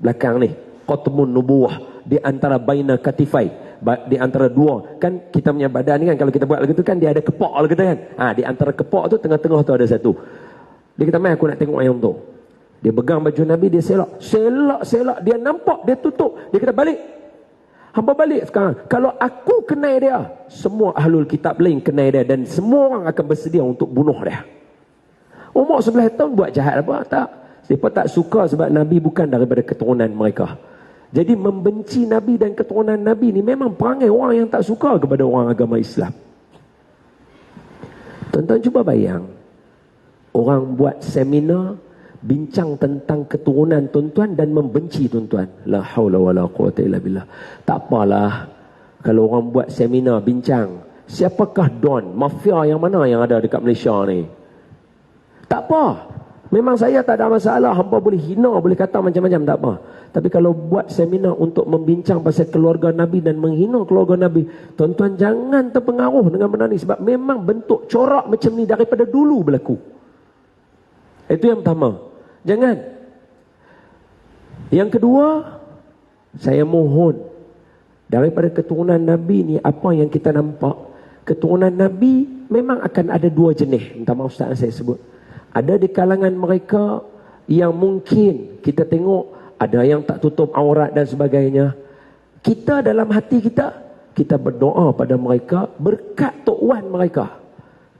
belakang ni, qatmun nubuwah, di antara baina katifai, di antara dua, kan kita punya badan ni kan, kalau kita buat lagu tu kan dia ada kepak lagu tu kan. Di antara kepak tu, tengah-tengah tu ada satu. Dia kata, mai aku nak tengok yang tu. Dia pegang baju Nabi, dia selak, dia nampak, dia tutup. Dia kata, balik. Hamba balik sekarang. Kalau aku kenal dia, semua ahlul kitab lain kenal dia, dan semua orang akan bersedia untuk bunuh dia. Umur 11 tahun buat jahat apa? Tak. Mereka tak suka sebab Nabi bukan daripada keturunan mereka. Jadi membenci Nabi dan keturunan Nabi ni memang perangai orang yang tak suka kepada orang agama Islam. Tuan-tuan cuba bayang, orang buat seminar bincang tentang keturunan tuan-tuan dan membenci tuan-tuan. La haula wala quwata illa billah. Tak apalah kalau orang buat seminar bincang, siapakah Don, mafia yang mana yang ada dekat Malaysia ni? Tak apa. Memang saya tak ada masalah, hangpa boleh hina, boleh kata macam-macam, tak apa. Tapi kalau buat seminar untuk membincang pasal keluarga Nabi dan menghina keluarga Nabi, tuan-tuan jangan terpengaruh dengan benda ni, sebab memang bentuk corak macam ni daripada dulu berlaku. Itu yang pertama. Jangan. Yang kedua, saya mohon, daripada keturunan Nabi ni, apa yang kita nampak, keturunan Nabi memang akan ada dua jenis. Minta maaf Ustaz saya sebut. Ada di kalangan mereka yang mungkin kita tengok ada yang tak tutup aurat dan sebagainya. Kita dalam hati kita berdoa pada mereka berkat Tok Wan mereka.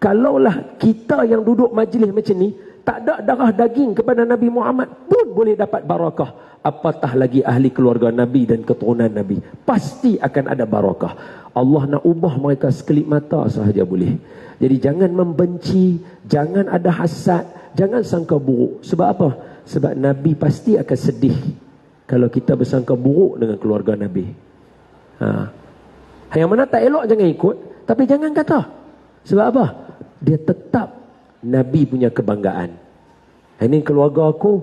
Kalaulah kita yang duduk majlis macam ni tak ada darah daging kepada Nabi Muhammad pun boleh dapat barakah, apatah lagi ahli keluarga Nabi dan keturunan Nabi. Pasti akan ada barakah. Allah nak ubah mereka sekelip mata sahaja boleh. Jadi jangan membenci, jangan ada hasad, jangan sangka buruk. Sebab apa? Sebab Nabi pasti akan sedih kalau kita bersangka buruk dengan keluarga Nabi. Yang mana tak elok jangan ikut, tapi jangan kata. Sebab apa? Dia tetap Nabi punya kebanggaan. Ini keluarga aku.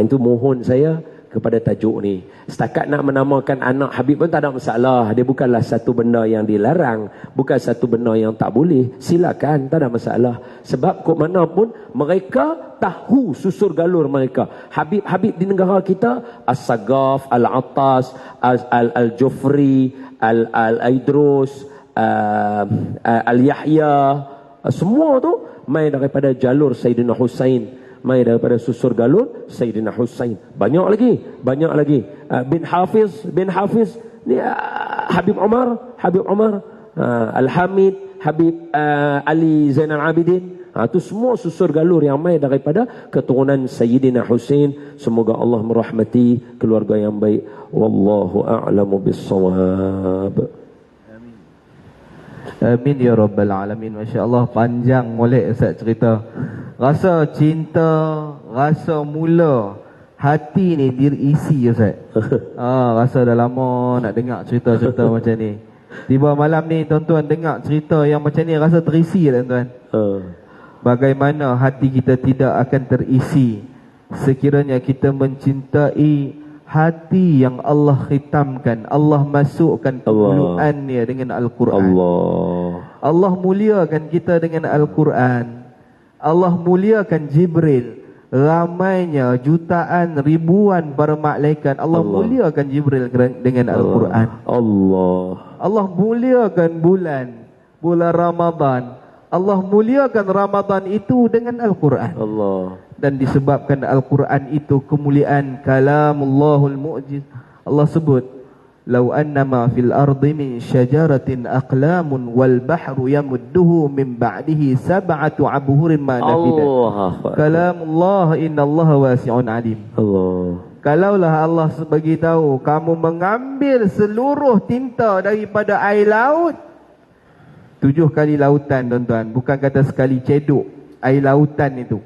Itu mohon saya kepada tajuk ni. Setakat nak menamakan anak Habib pun tak ada masalah. Dia bukanlah satu benda yang dilarang, bukan satu benda yang tak boleh. Silakan, tak ada masalah. Sebab kok mana pun mereka tahu susur galur mereka. Habib-habib di negara kita, As-Sagaf, Al-Attas, Al-Jufri, Al-Idrus, Al-Yahya, semua tu mai daripada jalur Sayyidina Husain, mai daripada susur galur Sayyidina Husain. Banyak lagi. Bin Hafiz ni, Habib Umar, Al-Hamid, Habib Ali Zainal Abidin, Itu semua susur galur yang mai daripada keturunan Sayyidina Husain. Semoga Allah merahmati keluarga yang baik. Wallahu a'lamu bis-shawab. Amin ya rabbal alamin. Masya-Allah, panjang molek Ustaz cerita. Rasa cinta, rasa mula hati ni diisi Ustaz. Rasa dah lama nak dengar cerita-cerita macam ni. Tiba malam ni tuan-tuan dengar cerita yang macam ni rasa terisi tuan-tuan. Bagaimana hati kita tidak akan terisi sekiranya kita mencintai hati yang Allah khitamkan, Allah masukkan kemuluannya dengan Al-Quran. Allah muliakan kita dengan Al-Quran. Allah muliakan Jibril. Ramainya jutaan ribuan para malaikat. Allah muliakan Jibril dengan Al-Quran. Allah muliakan bulan Ramadan. Allah muliakan Ramadan itu dengan Al-Quran. Dan disebabkan Al-Quran itu kemuliaan kalamullahul mu'jiz. Allah sebut, "Lau annama fil ardi min syajaratin aqlamun wal bahru yamudduhu min ba'dihi sab'atu abhurin ma nafidat. Kalamullah innallaha wasi'un alim." Kalaulah Allah bagi tahu kamu mengambil seluruh tinta daripada air laut, 7 kali lautan tuan-tuan, bukan kata sekali cedok air lautan itu.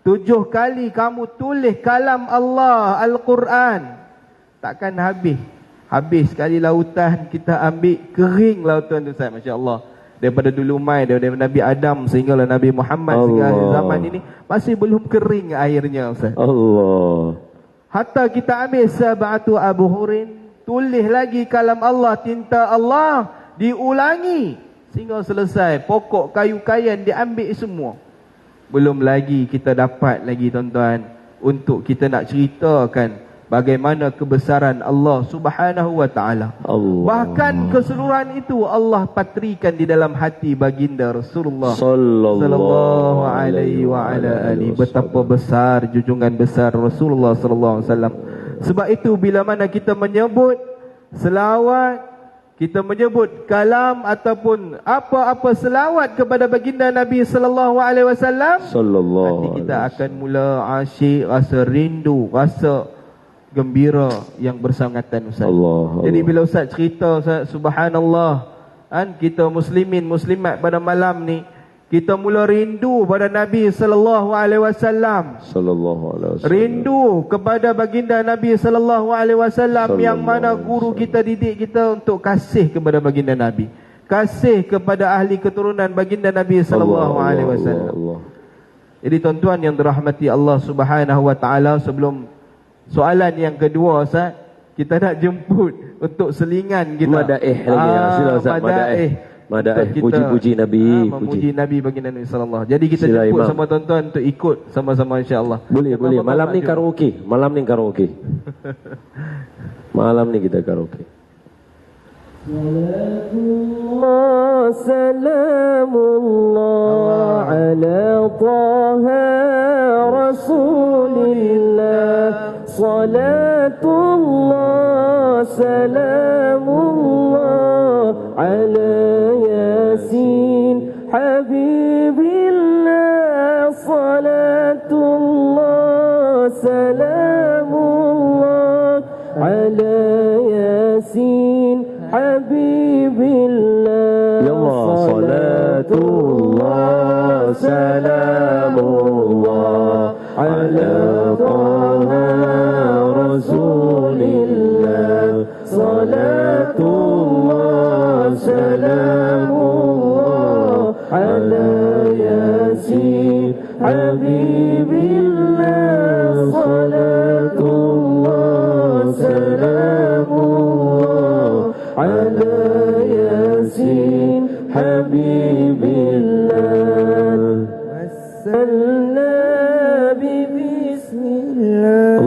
7 kali kamu tulis kalam Allah, Al-Quran, takkan habis. Habis sekali lautan kita ambil, kering lautan tu Ustaz. Masya Allah. Daripada dulu daripada Nabi Adam sehinggalah Nabi Muhammad sehingga akhir zaman ini masih belum kering airnya Ustaz. Hatta kita ambil sab'atu abhurin, tulis lagi kalam Allah, tinta Allah, diulangi sehingga selesai. Pokok kayu-kayan diambil semua. Belum lagi kita dapat lagi tuan-tuan untuk kita nak ceritakan bagaimana kebesaran Allah Subhanahu wa taala. Bahkan keseluruhan itu Allah patrikan di dalam hati baginda Rasulullah sallallahu alaihi wa ala alihi. Betapa besar junjungan besar Rasulullah sallallahu alaihi wasallam. Sebab itu bila mana kita menyebut selawat, kita menyebut kalam ataupun apa-apa selawat kepada baginda Nabi sallallahu alaihi wasallam, hati kita akan mula asyik, rasa rindu, rasa gembira yang bersangatan Ustaz. Jadi bila Ustaz cerita Ustaz, subhanallah, kita muslimin muslimat pada malam ni kita mula rindu pada Nabi sallallahu alaihi wasallam. Rindu kepada baginda Nabi sallallahu alaihi wasallam yang mana guru kita didik kita untuk kasih kepada baginda Nabi. Kasih kepada ahli keturunan baginda Nabi sallallahu alaihi wasallam. Jadi tuan-tuan yang dirahmati Allah Subhanahu wa taala, sebelum soalan yang kedua Ustaz, kita nak jemput untuk selingan kita. Madaih lagi sila Ustaz, madaih puji-puji Nabi, memuji Nabi baginda Nabi sallallahu. Jadi kita sila jemput sama tuan-tuan untuk ikut sama-sama insya-Allah. Boleh. Malam ni karaoke. Malam ni kita karaoke. Salamullah ala taha rasulillah. Salatullah salamullah ala yasin habibillah. Salatullah salamullah ala yasin habibillah. Ya Allah, salatullah salamullah ala taha rasulillah. Salatullah salamullah ala yasin habibillah. Salatullah salamullah ala yasin habibillah. Wassalna bismillah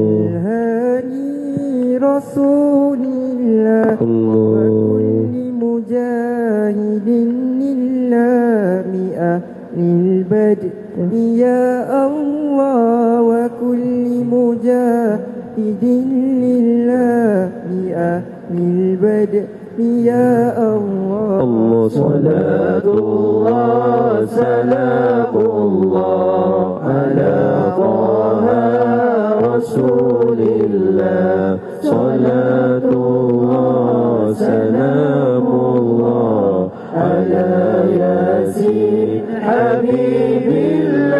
al-hadi rasulillah wa kulli mujahidin lillahi ahlil badri ya Allah. Wa kulli mujahidin lillahi ahlil badri Ya Allah, Allah salatullah salamullah ala taha rasulillah. Salatullah salamullah ala yasin habibillah.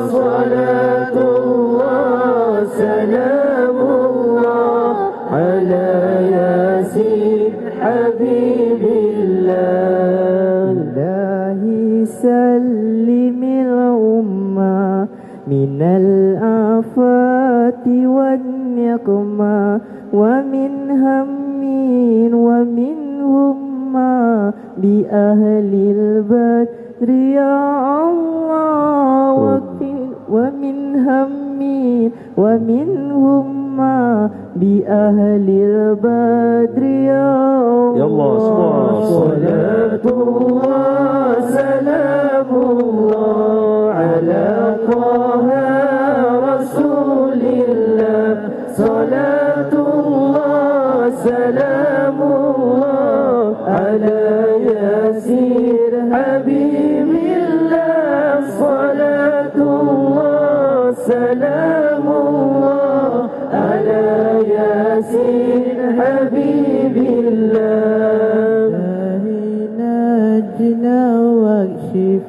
Salatullah salamullah ala yasin habibillah. Ilahi sallimil umma minal afati wan niqma wa min hammin wa min humma bi ahlil badri ya Allah wa min hammin wa min humma bi ahlil badri ya Allah. Ya Allah, semua. Salatullah salamullah ala taha rasulillah. Salatullah salamullah ala yasir habibillah. Salatullah salamullah ala yasir habibillah. Najna wakshif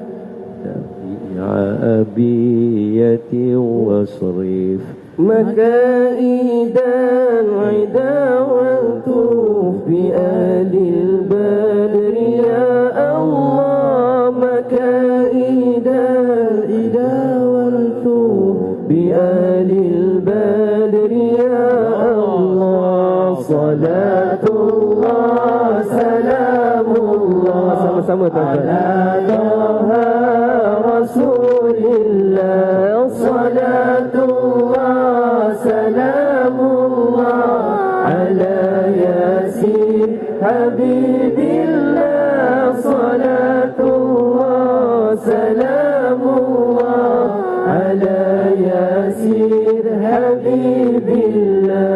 ya abiyati wasrif مكائدا عدا والطوف بآل البدر يا الله. مكائدا عدا والطوف بآل البدر يا الله. صلاة الله سلام الله sama-sama ala taha rasulillah. Salatullah salamullah ala yasin habibillah. Salatullah salamullah ala yasin habibillah.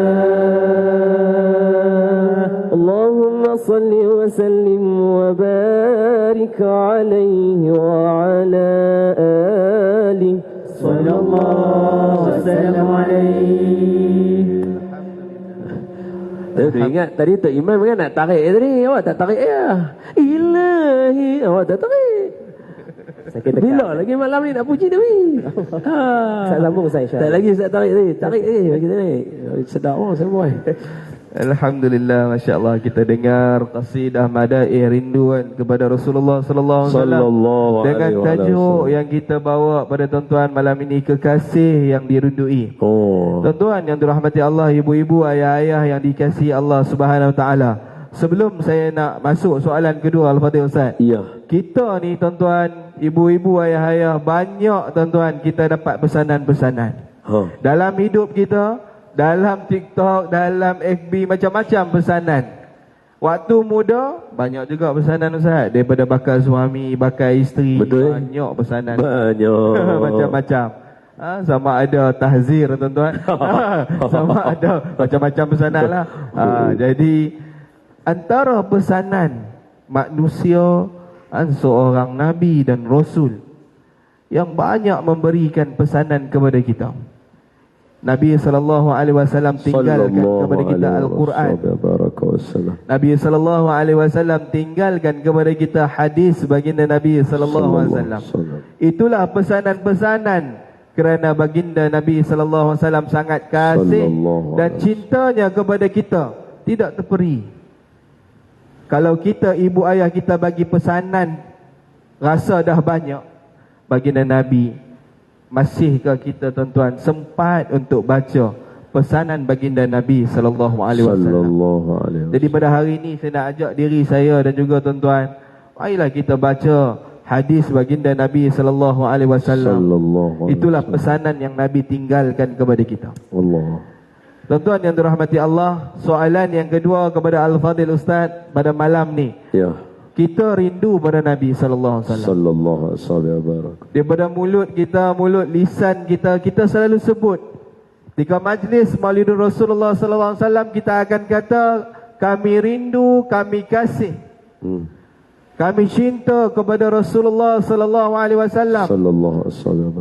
Allahumma salli wa sallim wa barik alaihi wa ala alihi. Sallallahu wasallam alaihi. Tadi ingat tadi Tok Imam kan nak tarik tadi. Awak tak tarik ya. Ilahi, awak tak tarik. Bila lagi malam ni nak puji Nabi. Saya lambung saya insya-Allah. Tak lagi saya tarik tadi. Tarik tadi bagi tadi. Sedap oh semua. Alhamdulillah, Masya Allah, kita dengar qasidah madaih rinduan kepada Rasulullah sallallahu alaihi wasallam dengan tajuk yang kita bawa pada tuan-tuan malam ini, kekasih yang dirindui. Tuan-tuan yang dirahmati Allah, ibu-ibu, ayah-ayah yang dikasihi Allah Subhanahu Wa Taala. Sebelum saya nak masuk soalan kedua, Al-Fatihah Ustaz. Ya. Kita ni tuan-tuan, ibu-ibu, ayah-ayah, banyak tuan-tuan kita dapat pesanan-pesanan. Dalam hidup kita, dalam TikTok, dalam FB, macam-macam pesanan. Waktu muda, banyak juga pesanan Ustaz. Daripada bakal suami, bakal isteri. Betul. Banyak pesanan. Banyak. Macam-macam. Sama ada tahzir tuan-tuan. Sama ada macam-macam pesanan lah. Jadi, antara pesanan manusia, seorang Nabi dan Rasul yang banyak memberikan pesanan kepada kita. Nabi SAW tinggalkan kepada kita Al-Quran. Nabi SAW tinggalkan kepada kita hadis baginda Nabi SAW. Itulah pesanan-pesanan kerana baginda Nabi SAW sangat kasih dan cintanya kepada kita tidak terperi. Kalau kita, ibu ayah kita bagi pesanan rasa dah banyak, baginda Nabi, masihkah kita tuan-tuan sempat untuk baca pesanan baginda Nabi sallallahu alaihi wasallam? Jadi pada hari ini saya nak ajak diri saya dan juga tuan-tuan, marilah kita baca hadis baginda Nabi sallallahu alaihi wasallam. Itulah pesanan yang Nabi tinggalkan kepada kita. Tuan-tuan yang dirahmati Allah, soalan yang kedua kepada Al-Fadhil Ustaz pada malam ni. Ya. Kita rindu pada Nabi sallallahu alaihi wasallam. Daripada mulut kita, mulut lisan kita, kita selalu sebut. Ketika majlis Maulidur Rasulullah sallallahu alaihi wasallam, kita akan kata kami rindu, kami kasih, kami cinta kepada Rasulullah sallallahu alaihi wasallam. Sallallahu alaihi wasallam.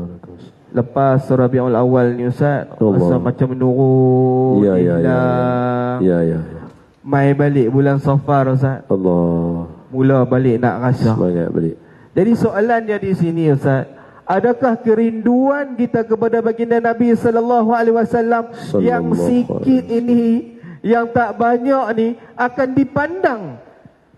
Lepas Rabiul Awal ni Ustaz, rasa macam menurun. Ya. Mai balik bulan Safar Ustaz. Allah. Mula balik nak rasa. Semangat balik. Jadi soalannya di sini Ustaz, adakah kerinduan kita kepada baginda Nabi sallallahu alaihi wasallam yang sikit ini, yang tak banyak ni, akan dipandang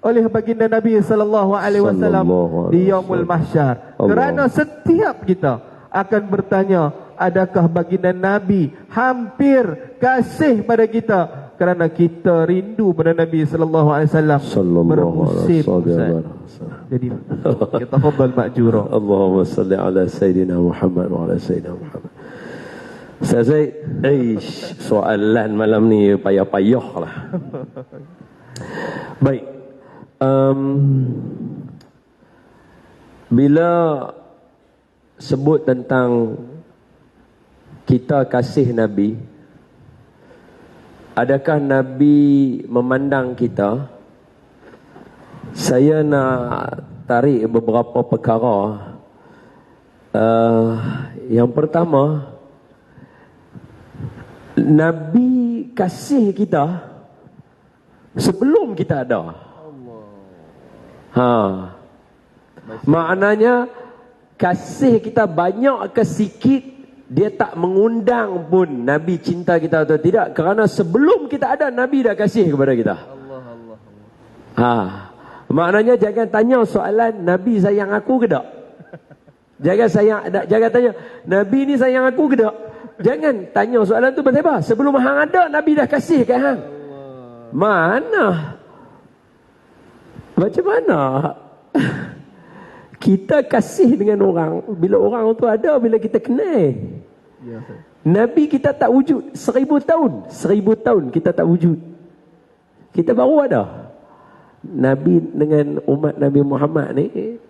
oleh baginda Nabi sallallahu alaihi wasallam di yaumul mahsyar? Kerana setiap kita akan bertanya, adakah baginda Nabi hampir kasih pada kita kerana kita rindu pada Nabi sallallahu alaihi wasallam bermusim. Jadi kita fadhal ma'jura. Allahumma salli ala sayyidina Muhammad wa ala sayyidina Muhammad. Ustaz Zaid, soalan malam ni payah-payah lah. Baik. Bila sebut tentang kita kasih Nabi, adakah Nabi memandang kita? Saya nak tarik beberapa perkara. Yang pertama, Nabi kasih kita sebelum kita ada. Maknanya kasih kita banyak ke sikit, dia tak mengundang pun Nabi cinta kita atau tidak, kerana sebelum kita ada Nabi dah kasih kepada kita. Maknanya jangan tanya soalan Nabi sayang aku ke tak? Jangan tanya Nabi ni sayang aku ke tak? Jangan tanya soalan tu. Pasal apa? Sebelum hang ada Nabi dah kasih ke hang. Mana? Macam mana kita kasih dengan orang bila orang tu ada, bila kita kenal? Nabi kita tak wujud 1000 tahun. 1000 tahun kita tak wujud. Kita baru ada. Nabi dengan umat Nabi Muhammad ni,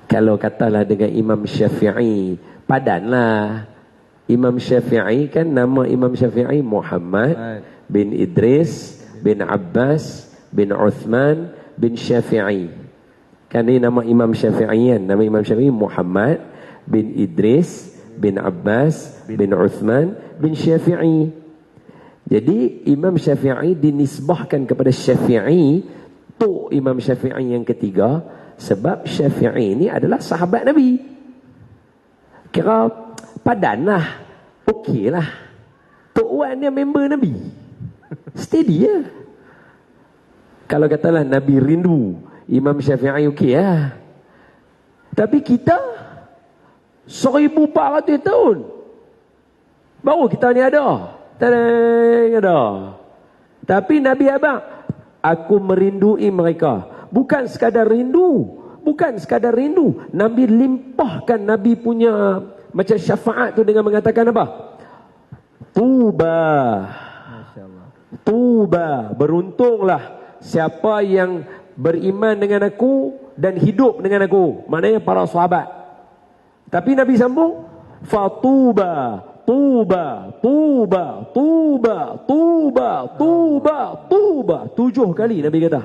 kalau katalah dengan Imam Syafi'i, padanlah. Imam Syafi'i kan, nama Imam Syafi'i Muhammad bin Idris bin Abbas bin Uthman bin Syafi'i. Kan ni nama Imam Syafi'i kan? Nama Imam Syafi'i Muhammad bin Idris bin Abbas bin Uthman bin Syafi'i. Jadi Imam Syafi'i dinisbahkan kepada Syafi'i, tu Imam Syafi'i yang ketiga, sebab Syafi'i ni adalah sahabat Nabi. Kira padanlah, okey lah. Tok Wan dia member Nabi, steady ya. Kalau katalah Nabi rindu, Imam Syafi'i okey lah. Tapi kita 1400 tahun baru kita ni ada. Tadang ada. Tapi Nabi abang, aku merindui mereka. Bukan sekadar rindu, bukan sekadar rindu. Nabi limpahkan Nabi punya macam syafaat tu dengan mengatakan apa? Tuba. Tuba, beruntunglah siapa yang beriman dengan aku dan hidup dengan aku. Maknanya para sahabat. Tapi Nabi sambung, fatuba, tuba, tuba, tuba, tuba, tuba, tuba. 7 kali Nabi kata.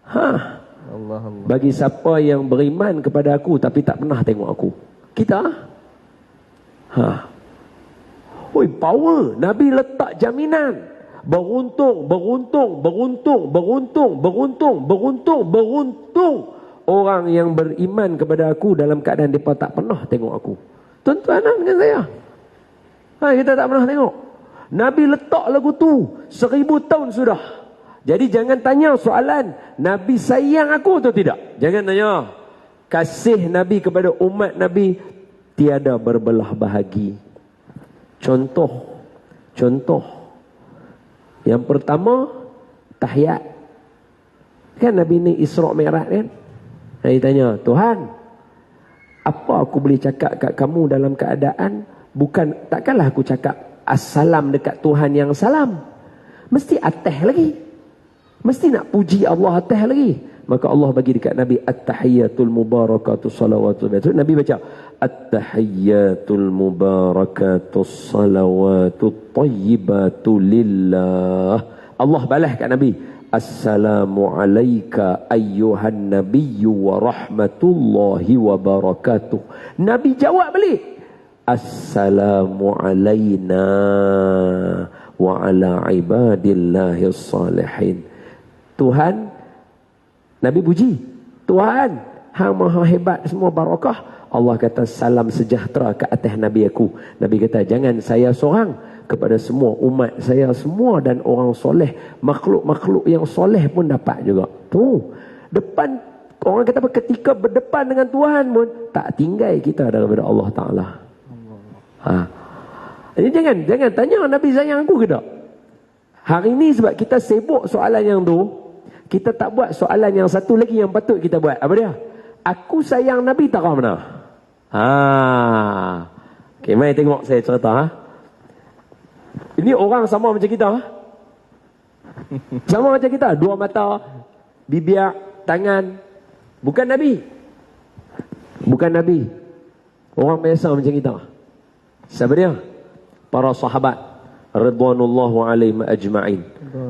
Allah. Bagi siapa yang beriman kepada aku tapi tak pernah tengok aku. Kita? Oi, power. Nabi letak jaminan. Beruntung, beruntung, beruntung, beruntung, beruntung, beruntung, beruntung orang yang beriman kepada aku dalam keadaan mereka tak pernah tengok aku. Tuan-tuan dengan saya, kita tak pernah tengok. Nabi letak lagu tu 1000 tahun sudah. Jadi jangan tanya soalan Nabi sayang aku atau tidak. Jangan tanya. Kasih Nabi kepada umat Nabi tiada berbelah bahagi. Contoh. Yang pertama, tahiyat. Kan Nabi ni Isra' Mi'raj kan? Nabi tanya, Tuhan, apa aku boleh cakap kat kamu dalam keadaan bukan, takkanlah aku cakap assalam dekat Tuhan yang salam. Mesti ateh lagi. Mesti nak puji Allah ateh lagi. Maka Allah bagi dekat Nabi at-tahiyyatul mubarakatuh salawatul. Nabi baca at-tahiyyatul mubarakatuh salawatul tayyibatu lillah Allah balas kat Nabi, Assalamu alayka ayyuhan nabiyyu wa rahmatullahi wa barakatuh. Nabi jawab balik, Assalamu alayna wa ala ibadillahi salihin. Tuhan, Nabi puji, Tuhan, Hang maha hebat, semua barakah. Allah kata, salam sejahtera ke atas Nabi aku. Nabi kata, jangan saya seorang, kepada semua umat saya semua dan orang soleh, makhluk-makhluk yang soleh pun dapat juga. Tu depan orang kata apa, ketika berdepan dengan Tuhan pun tak tinggal kita daripada Allah Taala. Jadi jangan tanya Nabi sayang aku ke tak. Hari ni sebab kita sibuk soalan yang tu, kita tak buat soalan yang satu lagi yang patut kita buat. Apa dia? Aku sayang Nabi tak kau mana? Okay, mari tengok saya cerita. Ini orang sama macam kita. Sama macam kita. Dua mata, bibir, tangan. Bukan Nabi. Bukan Nabi. Orang biasa macam kita. Siapa dia? Para sahabat radhiyallahu alaihim ajma'in.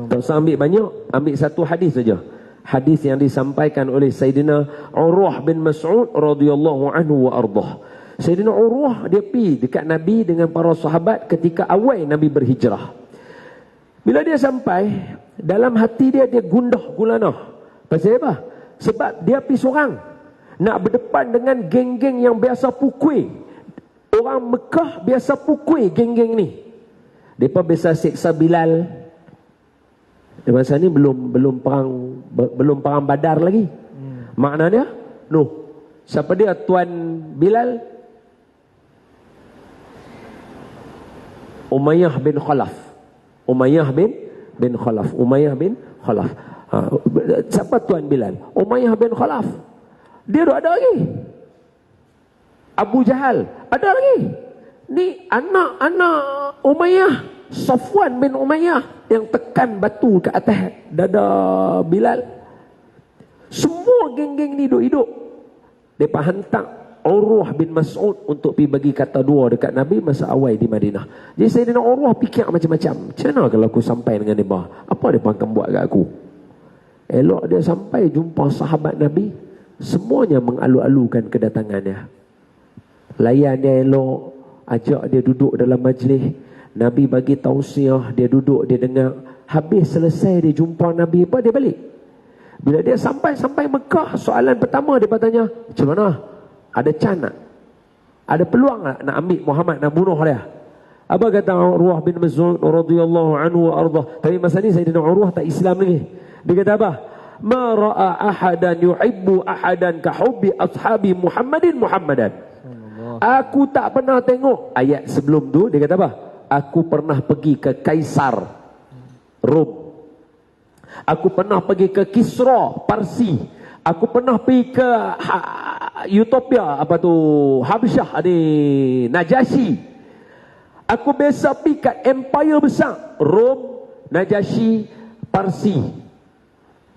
Tak usah ambil banyak, ambil satu hadis saja. Hadis yang disampaikan oleh Sayyidina Urwah bin Mas'ud radhiyallahu anhu wa ardah. Sayyidina Urwah dia pergi dekat Nabi dengan para sahabat ketika awal Nabi berhijrah. Bila dia sampai, dalam hati dia gundah gulana. Pasal apa? Sebab dia pergi seorang nak berdepan dengan geng-geng yang biasa pukul. Orang Mekah biasa pukul geng-geng ni. Depa biasa siksa Bilal. Di masa ni belum perang Badar lagi. Maknanya, siapa dia Tuan Bilal? Umayyah bin Khalaf. Siapa Tuan Bilal? Umayyah bin Khalaf. Dia ada lagi. Abu Jahal ada lagi. Ni anak-anak Umayyah, Safwan bin Umayyah yang tekan batu ke atas dada Bilal. Semua geng-geng ni hidup. Depa hantar Urwah bin Mas'ud untuk pergi bagi kata dua dekat Nabi masa awal di Madinah. Jadi Sayyidina Urwah fikir macam-macam. Macam mana kalau aku sampai dengan mereka? Apa mereka akan buat kat aku? Elok dia sampai jumpa sahabat Nabi, semuanya mengalu-alukan kedatangannya. Layan dia elok, ajak dia duduk dalam majlis. Nabi bagi tausiah, dia duduk, dia dengar. Habis selesai dia jumpa Nabi, dia balik. Bila dia sampai Mekah, soalan pertama dia tanya, macam mana? Ada can tak? Ada peluang tak nak ambil Muhammad, nak bunuh dia? Apa kata Urwah bin Mas'ud radhiyallahu anhu wa ardah? Tapi masa ni Sayyidina Urwah tak Islam lagi. Dia kata apa? Ma ra'a ahadan yuhibbu ahadan ka hubbi ashabi Muhammadan. Aku tak pernah tengok. Ayat sebelum tu dia kata apa? Aku pernah pergi ke Kaisar Rom. Aku pernah pergi ke Kisra Parsi. Aku pernah pergi ke Utopia, Habsyah di Najasyi. Aku biasa pergi kat empire besar, Rom, Najasyi, Parsi.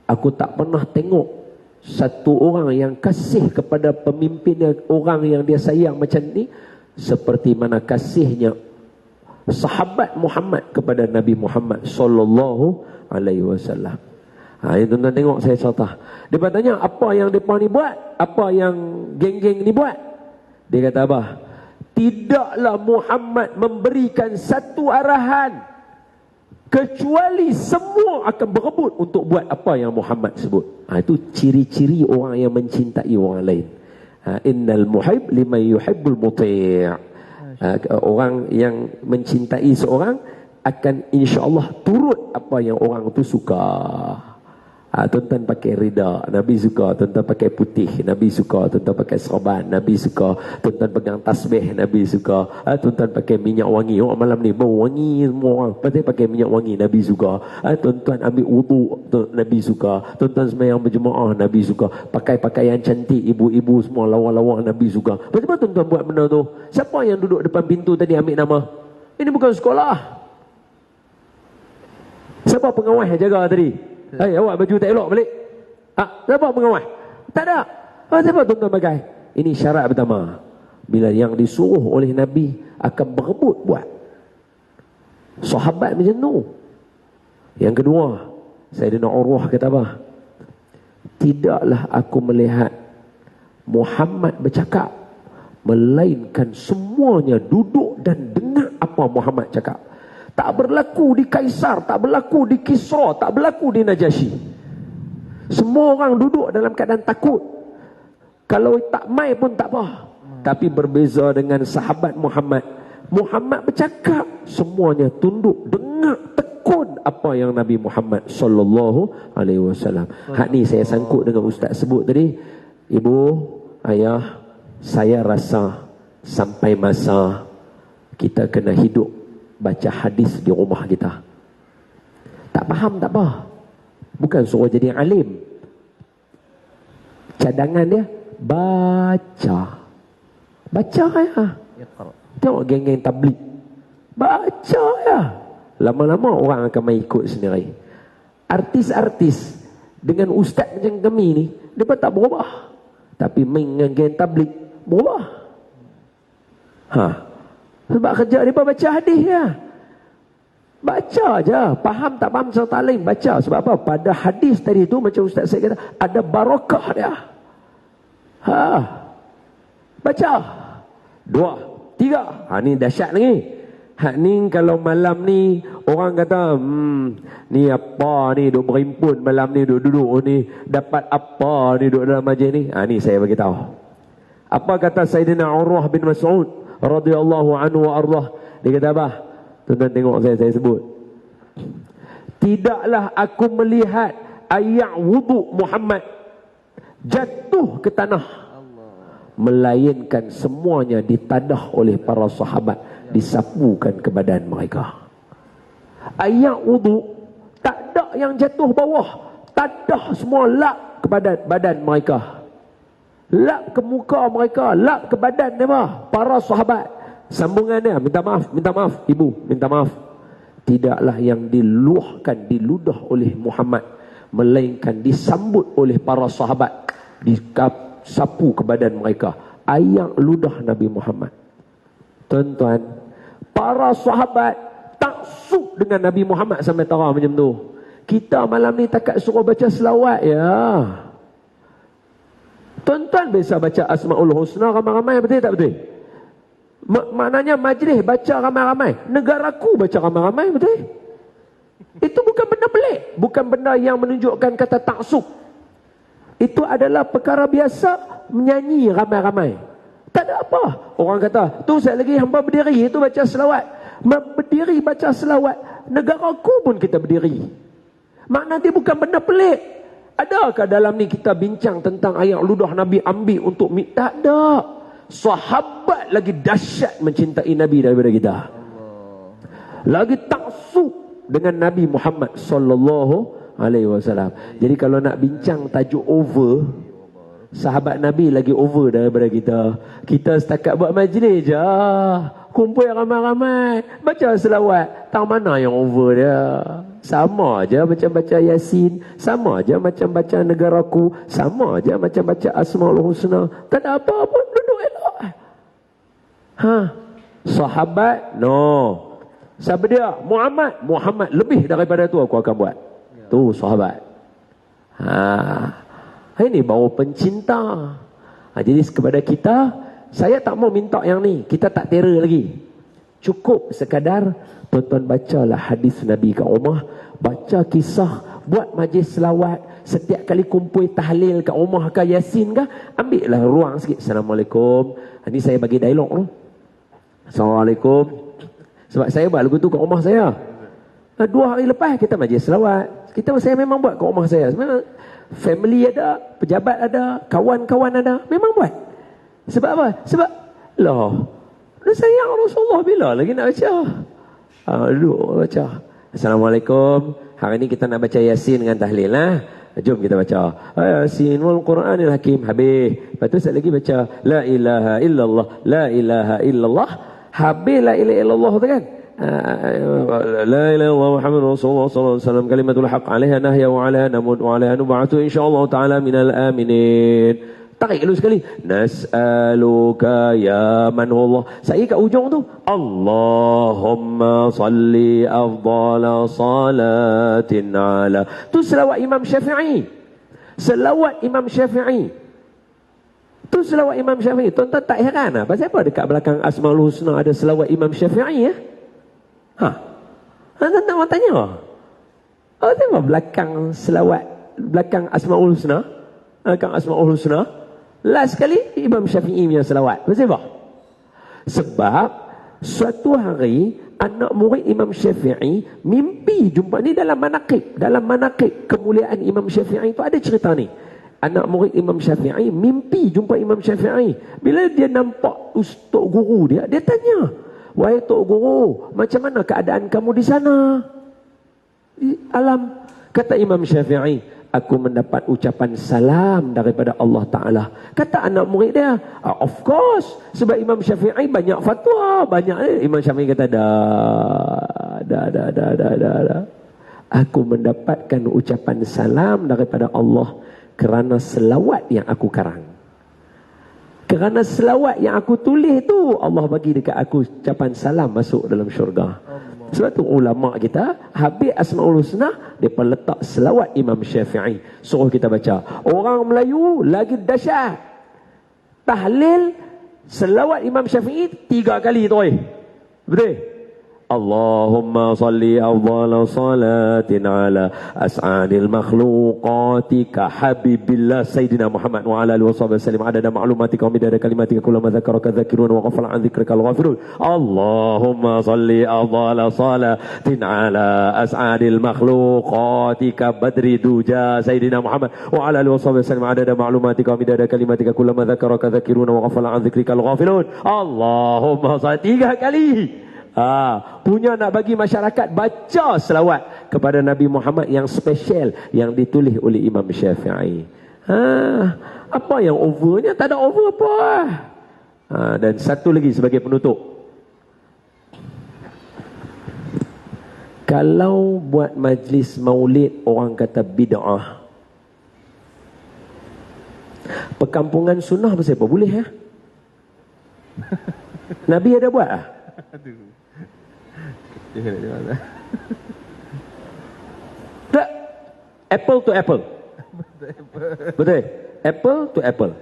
Aku tak pernah tengok satu orang yang kasih kepada pemimpinnya, orang yang dia sayang macam ni, seperti mana kasihnya sahabat Muhammad kepada Nabi Muhammad sallallahu alaihi wasallam. Tuan-tuan tengok saya contoh. Dia bertanya, apa yang mereka ni buat? Apa yang geng-geng ni buat? Dia kata apa? Tidaklah Muhammad memberikan satu arahan, kecuali semua akan berebut untuk buat apa yang Muhammad sebut. Itu ciri-ciri orang yang mencintai orang lain. Innal muhib liman yuhibbul muti'. Orang yang mencintai seorang akan insya-Allah turut apa yang orang tu suka. Tuan-tuan pakai rida, Nabi suka. Tuan-tuan pakai putih, Nabi suka. Tuan-tuan pakai serban, Nabi suka. Tuan-tuan pegang tasbih, Nabi suka. Tuan-tuan pakai minyak wangi. Malam ni bau wangi semua orang. Pakai minyak wangi, Nabi suka. Tuan-tuan ambil wudu, Nabi suka. Tuan-tuan sembahyang berjemaah, Nabi suka. Pakai pakaian cantik, ibu-ibu semua lawa-lawa, Nabi suka. Bagaimana tuan-tuan buat benda tu? Siapa yang duduk depan pintu tadi ambil nama? Ini bukan sekolah. Siapa pengawas yang jaga tadi? Awak baju tak elok balik. Siapa pengawal? Tak ada. Siapa tuan-tuan pakai? Ini syarat pertama. Bila yang disuruh oleh Nabi akan berebut buat. Sahabat macam tu. Yang kedua, Sayyidina Urwah kata apa? Tidaklah aku melihat Muhammad bercakap, melainkan semuanya duduk dan dengar apa Muhammad cakap. Tak berlaku di Kaisar, tak berlaku di Kisra, tak berlaku di Najasyi. Semua orang duduk dalam keadaan takut. Kalau tak mai pun tak apa. Tapi berbeza dengan sahabat Muhammad. Muhammad bercakap, semuanya tunduk, dengar, tekun apa yang Nabi Muhammad sallallahu alaihi wasallam. Hak ni saya sangkut dengan ustaz sebut tadi. Ibu, ayah, saya rasa sampai masa kita kena hidup baca hadis di rumah kita. Tak faham tak apa. Bukan suruh jadi alim. Cadangan dia baca. Baca ya. Tengok geng-geng tabligh. Baca ya. Lama-lama orang akan main ikut sendiri. Artis-artis dengan ustaz macam kami ni, dia tak berubah. Tapi main dengan geng tabligh berubah. Sebab kerja dia baca hadis ya. Baca je. Faham tak faham serta lain, baca. Sebab apa? Pada hadis tadi tu, macam ustaz saya kata, ada barakah dia. Baca. 2, 3. Ni dahsyat lagi. Ni kalau malam ni orang kata ni apa ni, duk berimpun malam ni, duduk ni, dapat apa ni duduk dalam majlis ni. Ni saya bagi tahu. Apa kata Sayyidina Urwah bin Mas'ud radhiyallahu anhu wa ardah? Dia kata apa? Tuan-tuan tengok saya sebut. Tidaklah aku melihat ayak wudu Muhammad jatuh ke tanah, melainkan semuanya ditadah oleh para sahabat, disapukan ke badan mereka. Ayak wudu, tak ada yang jatuh bawah, tadah semua lap ke badan mereka, lap ke muka mereka, lap ke badan mereka, para sahabat. Sambungannya, minta maaf ibu, minta maaf. Tidaklah yang diluahkan, diludah oleh Muhammad, melainkan disambut oleh para sahabat, disapu ke badan mereka ayak ludah Nabi Muhammad. Tuan-tuan, para sahabat taksub dengan Nabi Muhammad sampai tara macam tu. Kita malam ni takat suruh baca selawat ya. Tuan-tuan biasa baca Asmaul Husna ramai-ramai, betul tak betul? Maknanya majlis baca ramai-ramai, negaraku baca ramai-ramai, betul? Itu bukan benda pelik, bukan benda yang menunjukkan kata taksub. Itu adalah perkara biasa, menyanyi ramai-ramai. Tak ada apa. Orang kata, tu saya lagi hamba berdiri, itu baca selawat. Berdiri baca selawat, negaraku pun kita berdiri. Makna dia bukan benda pelik. Adakah dalam ni kita bincang tentang ayat ludah Nabi ambil untuk tak ada. Sahabat lagi dahsyat mencintai Nabi daripada kita. Lagi taksub dengan Nabi Muhammad sallallahu alaihi wasallam. Jadi kalau nak bincang tajuk over, sahabat Nabi lagi over daripada kita. Kita setakat buat majlis je, kumpul ramai-ramai, baca selawat. Tahu mana yang over dia? Sama aja macam baca Yasin, sama aja macam baca negaraku, sama aja macam baca Asmaul Husna. Tak ada apa pun, duduk elok. Sahabat, no. Siapa dia? Muhammad lebih daripada tu aku akan buat. Tu sahabat. Ini baru pencinta. Jadi kepada kita, saya tak mau minta yang ni. Kita tak terror lagi. Cukup sekadar tuan-tuan bacalah hadis Nabi kat rumah, baca kisah, buat majlis selawat. Setiap kali kumpul tahlil kat rumah ke Yasin ke, ambil lah ruang sikit. Assalamualaikum. Ini saya bagi dialog tu. Assalamualaikum. Sebab saya buat lagu tu kat rumah saya. 2 hari lepas kita majlis selawat. Saya memang buat kat rumah saya. Memang family ada, pejabat ada, kawan-kawan ada, memang buat. Sebab apa? Sebab sayang Rasulullah, bila lagi nak baca? Duduk baca. Assalamualaikum. Hari ni kita nak baca Yasin dengan tahlil lah. Jom kita baca Yasin wal Quranil Hakim. Habis. Lepas tu sekali lagi baca La ilaha illallah, La ilaha illallah. Habis La ilaha illallah tu kan, La ilaha illallah Muhammad Rasulullah sallallahu alaihi wasallam kalimatul haq alaiha nahya wa alaiha namut wa alaiha nub'atu insyaallah taala minal aminin. Tarik dulu sekali. Nas'aluka ya man Allah. Saya kat ujung tu. Allahumma salli afdala salatin ala. Tu selawat Imam Syafi'i. Selawat Imam Syafi'i. Tu selawat Imam Syafi'i. Tuan-tuan tak heran lah. Pasal apa dekat belakang Asmaul Husna ada selawat Imam Syafi'i ya? Tuan-tuan nak tanya. Tengok belakang selawat. Belakang Asmaul Husna. Belakang Asmaul Husna. Last sekali Imam Syafi'i punya selawat. Pasal apa? Sebab suatu hari anak murid Imam Syafi'i mimpi jumpa ni dalam manaqib. Dalam manaqib kemuliaan Imam Syafi'i itu ada cerita ni. Anak murid Imam Syafi'i mimpi jumpa Imam Syafi'i. Bila dia nampak Tok Guru dia tanya, "Wahai Tok Guru, macam mana keadaan kamu di sana?" Di alam. Kata Imam Syafi'i, "Aku mendapat ucapan salam daripada Allah Ta'ala." Kata anak murid dia, "Of course. Sebab Imam Syafi'i banyak fatwa. Banyak." Imam Syafi'i kata, dah. Aku mendapatkan ucapan salam daripada Allah kerana selawat yang aku karang. Kerana selawat yang aku tulis tu, Allah bagi dekat aku ucapan salam masuk dalam syurga. Sebab tu ulama kita habis Asmaul Husna, mereka letak selawat Imam Syafi'i, suruh kita baca. Orang Melayu lagi dahsyat, tahlil selawat Imam Syafi'i 3 kali tu. Betul? Allahumma salli afdala salatin ala as'adil makhluqati ka habibillah Sayyidina Muhammad wa ala alihi wa sallam adada ma'lumatika wa midada kalimatika kullama dzakaraka dzakirun wa ghafala an dzikrika al-ghafirun. Allahumma salli afdala salatin ala as'adil makhluqati ka badri duja Sayyidina Muhammad wa ala alihi wa sallam adada ma'lumatika wa midada kalimatika kullama dzakaraka dzakirun wa ghafala an dzikrika al-ghafirun. Allahumma salli 3 kali. Punya nak bagi masyarakat baca selawat kepada Nabi Muhammad yang special yang ditulis oleh Imam Syafi'i. Apa yang overnya? Tak ada over apa. Dan satu lagi sebagai penutup. Kalau buat majlis maulid orang kata bid'ah. Perkampungan sunnah pasal apa? Boleh ya? Nabi ada buat tak? Apple to apple. Betul? Apple to apple.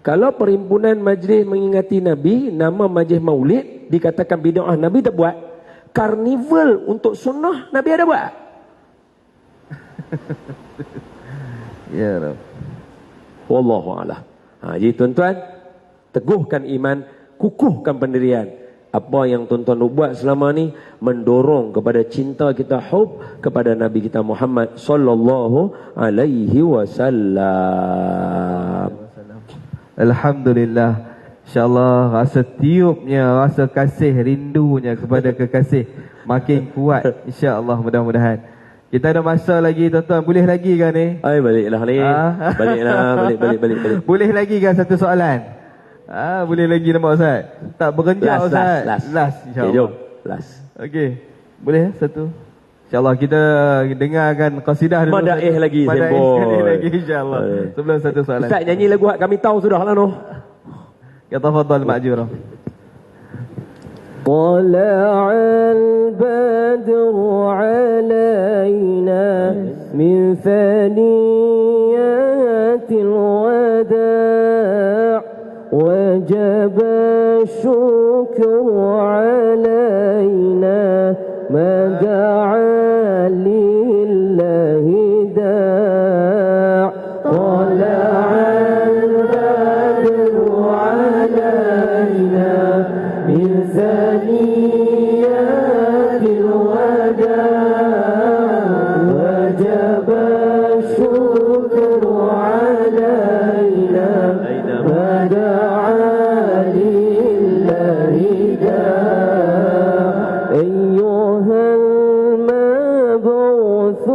Kalau perhimpunan majlis mengingati Nabi, nama majlis maulid dikatakan bid'ah, Nabi tak buat. Karnival untuk sunnah, Nabi ada buat. Ya Rabb. Wallahu a'lam. Jadi tuan-tuan, teguhkan iman, kukuhkan pendirian. Apa yang tuan-tuan buat selama ni mendorong kepada cinta kita, hub kepada Nabi kita Muhammad sallallahu alaihi wasallam. Alhamdulillah. InsyaAllah rasa tiupnya, rasa kasih, rindunya kepada kekasih makin kuat. InsyaAllah, mudah-mudahan. Kita ada masa lagi tuan-tuan. Boleh lagi kan ni? Baliklah ni. Balik. Boleh lagi kan satu soalan? Boleh lagi nampak Ustaz? Tak berenjak Ustaz. Last insyaAllah. Jom. Last. Okey. Boleh satu? InsyaAllah kita dengarkan qasidah dulu. Madaih lagi sekali lagi insyaAllah. Sebelum satu soalan. Ustaz nyanyi lagu hak kami tahu sudah lah noh. Ya tafadhal ma'jurah. طلع البدر علينا من ثنيات الوداع وجب الشكر علينا ما دعا لله داع طلع البدر علينا من ثنيات الوداع وجب الشكر علينا ما دعا لله داع أيها المبعوث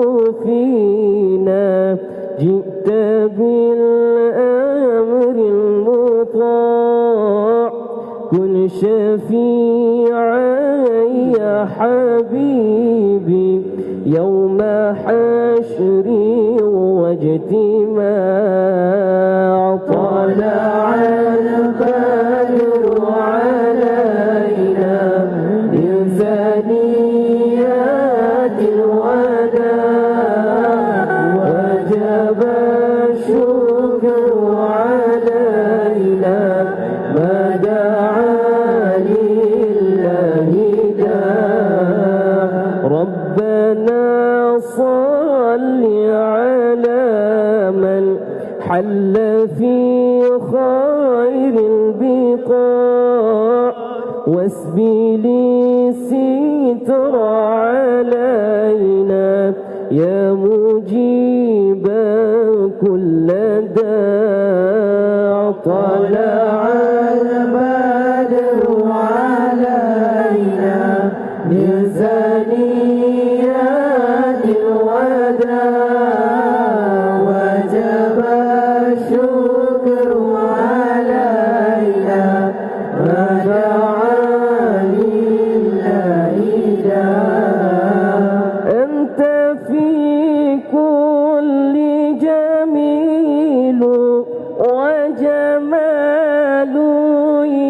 فينا جئت بالأمر المطاع كن شفيعا يا حبيبي يوم حشري واجتماع طلع البدر علينا من ثنيات الوداع وجب الشكر علينا ما دعا لله داع ربنا صل على من حل في خير البقاع واسبل الستر علينا يا مجيب كل داع طلع البدر علينا من ثنيات الوداع وجب الشكر علينا ما دعا لله داع أنت في كل جميل وجمال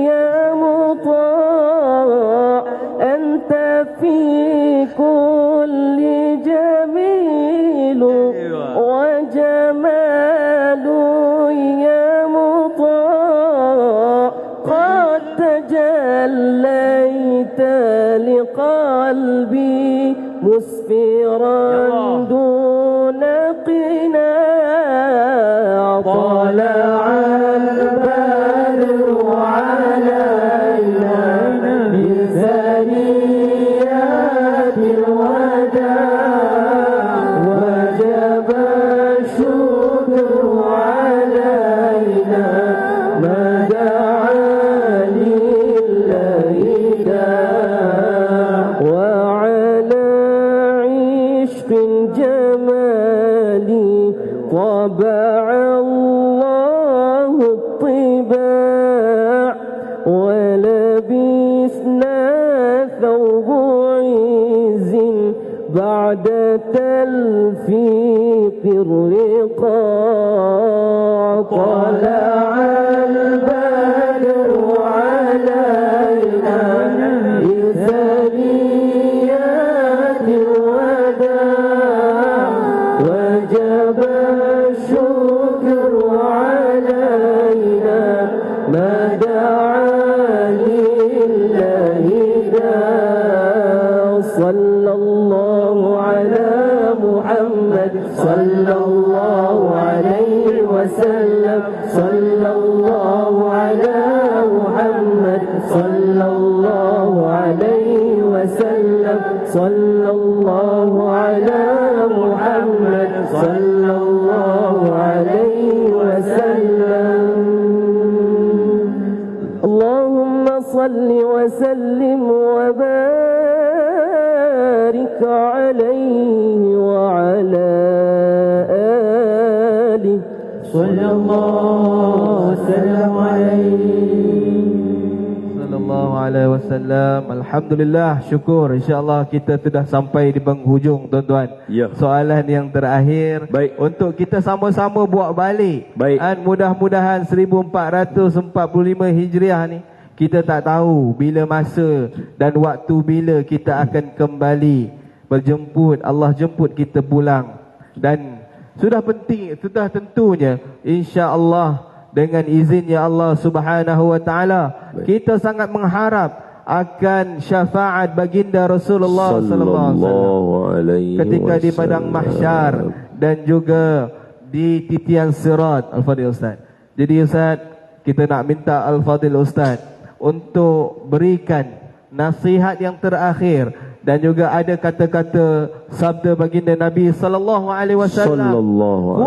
يا مطاع أنت في كل جميل وجمال يا مطاع قد تجليت لقلبي مسفرا دون قناع طلع البدر علينا من ثنيات الوداع وجب الشكر علينا ما دعا لله داع وعلى عشق الجمال طبع الله الطباع ولبسنا ثوب عز بعد تلفيق الرقاع طلع البدر علينا من ثنيات الوداع وجب الشكر علينا ما دعا لله داع صلى الله على محمد صلى الله عليه وسلم صلى الله على محمد صلى الله عليه وسلم صلى الله على محمد صلى الله عليه وسلم اللهم صل وسلم وبارك عليه وعلى آله صلى الله وسلم عليه Sallallahu alaihi wasallam. Alhamdulillah, syukur. InsyaAllah kita sudah sampai di penghujung, tuan-tuan. Ya. Soalan yang terakhir. Baik. Untuk kita sama-sama buat balik. Baik. Dan mudah-mudahan 1445 Hijriah ni, kita tak tahu bila masa dan waktu bila kita akan kembali berjemput. Allah jemput kita pulang. Dan sudah penting, sudah tentunya, insya-Allah dengan izinnya Allah Subhanahu wa taala, kita sangat mengharap akan syafaat baginda Rasulullah sallallahu alaihi wasallam ketika di padang mahsyar dan juga di titian sirat. Al-Fadhil Ustaz. Jadi Ustaz, kita nak minta Al-Fadhil Ustaz untuk berikan nasihat yang terakhir dan juga ada kata-kata sabda baginda Nabi sallallahu alaihi wasallam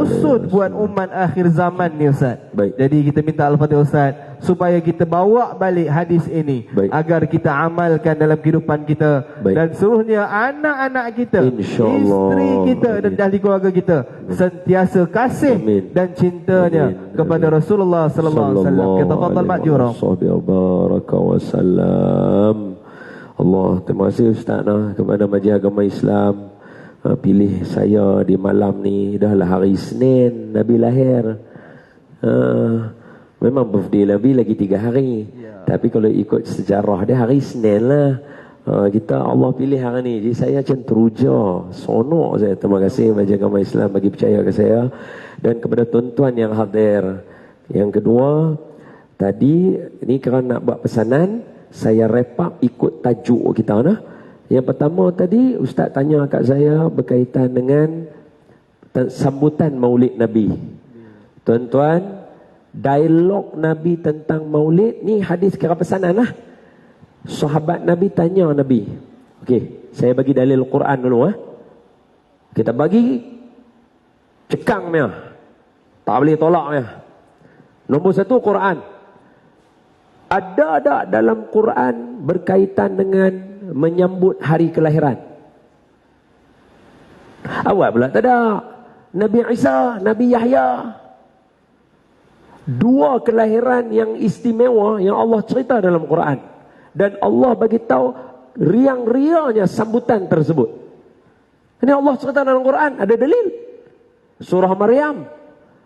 khusus buat umat akhir zaman ni Ustaz. Baik. Jadi kita minta Al-Fadhil Ustaz supaya kita bawa balik hadis ini. Baik. Agar kita amalkan dalam kehidupan kita. Baik. Dan seluruhnya anak-anak kita, InsyaAllah. isteri kita dan ahli keluarga kita sentiasa kasih Amin. dan cintanya Amin. kepada Rasulullah sallallahu alaihi wasallam. Kita fadhal ma'jura. Allah, terima kasih Ustaz kepada Majlis Agama Islam pilih saya di malam ni. Dah lah hari Isnin Nabi lahir. Memang birthday Nabi lagi 3 hari. Tapi kalau ikut sejarah dia hari Isnin lah. Kita Allah pilih hari ni. Jadi saya macam teruja, sonok saya. Terima kasih Majelis Islam bagi percaya ke saya dan kepada tuan-tuan yang hadir. Yang kedua, tadi ni kerana nak buat pesanan, saya wrap up ikut tajuk kita nah. Yang pertama tadi Ustaz tanya kat saya berkaitan dengan sambutan Maulid Nabi. Tuan-tuan, dialog Nabi tentang Maulid ni hadis kira pesanan lah. Sahabat Nabi tanya Nabi. Okey, saya bagi dalil Quran dulu Kita bagi cekang dia. Tak boleh tolak dia. Nombor 1 Quran. Ada tak dalam Quran berkaitan dengan menyambut hari kelahiran? Awal pula tak ada. Nabi Isa, Nabi Yahya. 2 kelahiran yang istimewa yang Allah cerita dalam Quran. Dan Allah bagi tahu riang-riangnya sambutan tersebut. Ini Allah cerita dalam Quran, ada dalil. Surah Maryam.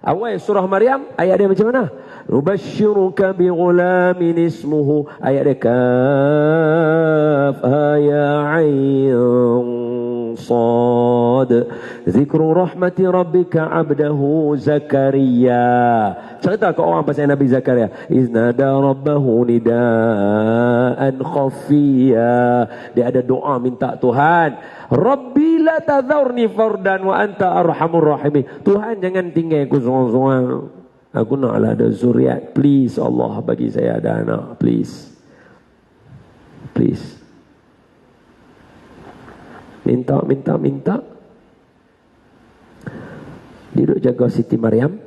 Awal surah Maryam, ayat dia macam mana? Nubashshiruka bi ghulamin ismuhu, ayat dia kaf ya ain sad zikru rahmati rabbika abdahu Zakaria. Cerita ke orang pasal Nabi Zakaria. Iznada rabbahu nidaan khafiya. Dia ada doa minta Tuhan, Rabbi la tadhurni fardan wa anta arhamur rahimin. Tuhan jangan tinggal aku seorang-seorang. Aku naklah ada zuriat. Please Allah bagi saya ada anak. Please. Please. Minta. Duduk jaga Siti Maryam.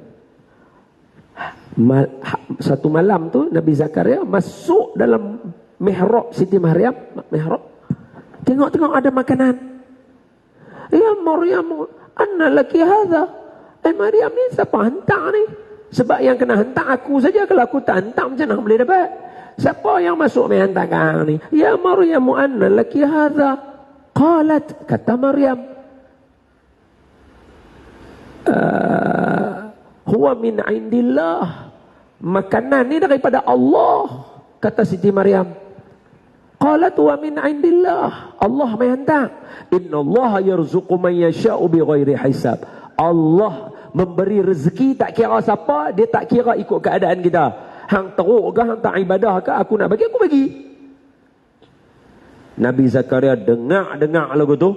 Satu malam tu Nabi Zakaria masuk dalam mihrab Siti Maryam. Mihrab. Tengok ada makanan. Ya Maryam, anna laki hadha. Maryam ni siapa hantar ni? Sebab yang kena hantar aku saja. Kalau aku tak hantar macam mana boleh dapat? Siapa yang masuk mai hantar kau ni? Ya Maryam, anna laki hadha. Qalat, kata Maryam, huwa min indillah. Makanan ni daripada Allah, kata Siti Maryam. Qalat huwa min indillah. Allah mai hantar. Innallaha yarzuqu man yasha'u bighairi hisab. Allah memberi rezeki tak kira siapa, dia tak kira ikut keadaan kita. Hang teruk ke, hang tak ibadah ke, aku nak bagi, aku bagi. Nabi Zakaria dengar lagu tu.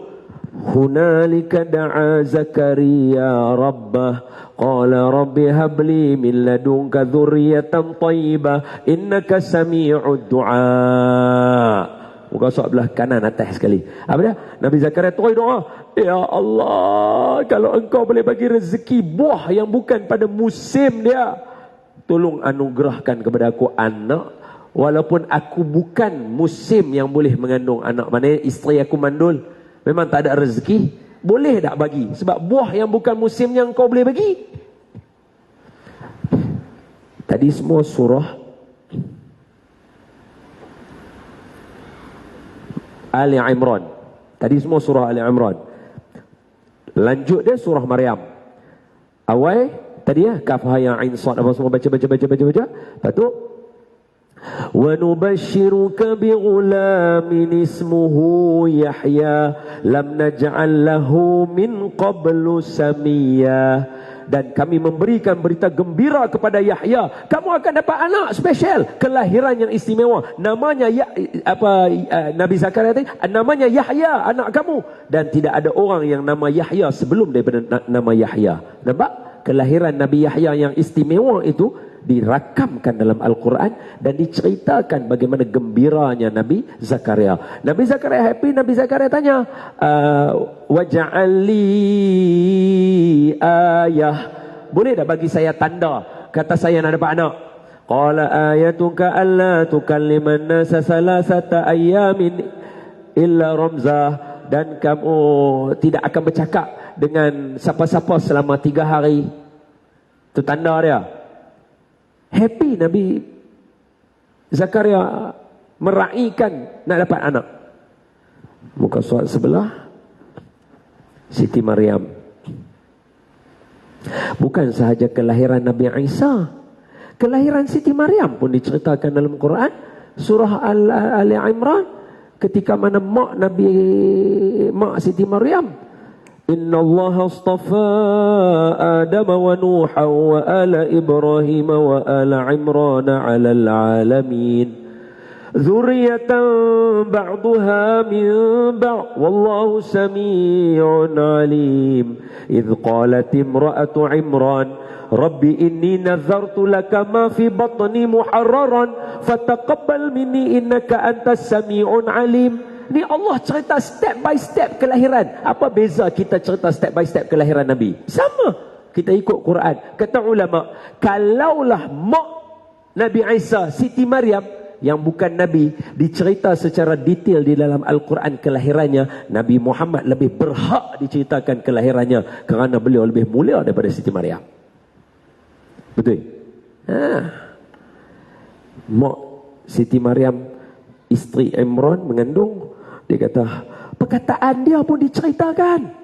Hunalika da'a Zakaria rabbah qala rabbi habli min ladunka dzurriyyatan thayyibah innaka sami'ud du'a. Muka surat belah kanan atas sekali. Apa dia? Nabi Zakaria terus doa, ya Allah, kalau engkau boleh bagi rezeki buah yang bukan pada musim dia, tolong anugerahkan kepada aku anak. Walaupun aku bukan musim yang boleh mengandung anak. Maknanya isteri aku mandul, memang tak ada rezeki, boleh tak bagi? Sebab buah yang bukan musim yang kau boleh bagi. Tadi semua surah Ali Imran. Tadi semua surah Ali Imran. Lanjut dia surah Maryam. Awal tadi kaf ha ya ain sad, apa semua baca. Lepas tu wa nubashshiruka bi ghulamin ismuhu Yahya lam naj'al lahu min qablu samiyya. Dan kami memberikan berita gembira kepada Yahya, kamu akan dapat anak spesial, kelahiran yang istimewa, namanya Nabi Zakaria tadi namanya Yahya, anak kamu, dan tidak ada orang yang nama Yahya sebelum daripada nama Yahya. Nampak? Kelahiran Nabi Yahya yang istimewa itu dirakamkan dalam Al-Quran dan diceritakan bagaimana gembiranya Nabi Zakaria. Nabi Zakaria happy. Nabi Zakaria tanya, waj'alli ayah, boleh tak bagi saya tanda, kata saya nak dapat anak? Qala ayatuka alla tukalliman nasa salasata ayamin illa ramzah, dan kamu tidak akan bercakap dengan siapa-siapa selama 3 hari. Itu tanda dia. Happy Nabi Zakaria meraihkan nak dapat anak. Muka surat sebelah Siti Maryam. Bukan sahaja kelahiran Nabi Isa, Kelahiran Siti Maryam pun diceritakan dalam Quran. Surah Ali Imran, ketika mana mak Siti Maryam, Inna Allah astafa Adam wa Nuha wa ala Ibrahim wa ala Imran ala alamin Zuriyatan ba'duha min ba'd Wallahu sami'un alim Idh qalat imra'atu Imran Rabbi inni nazartu laka ma fi batni muharraran fataqabbal minni innaka antas sami'un alim. Ni Allah cerita step by step kelahiran. Apa beza kita cerita step by step kelahiran Nabi? Sama. Kita ikut Quran. Kata ulama, kalaulah mak Nabi Isa, Siti Maryam yang bukan Nabi, dicerita secara detail di dalam Al-Quran kelahirannya, Nabi Muhammad lebih berhak diceritakan kelahirannya kerana beliau lebih mulia daripada Siti Maryam. Betul? Mak Siti Maryam, isteri Imran mengandung, dia kata, perkataan dia pun diceritakan.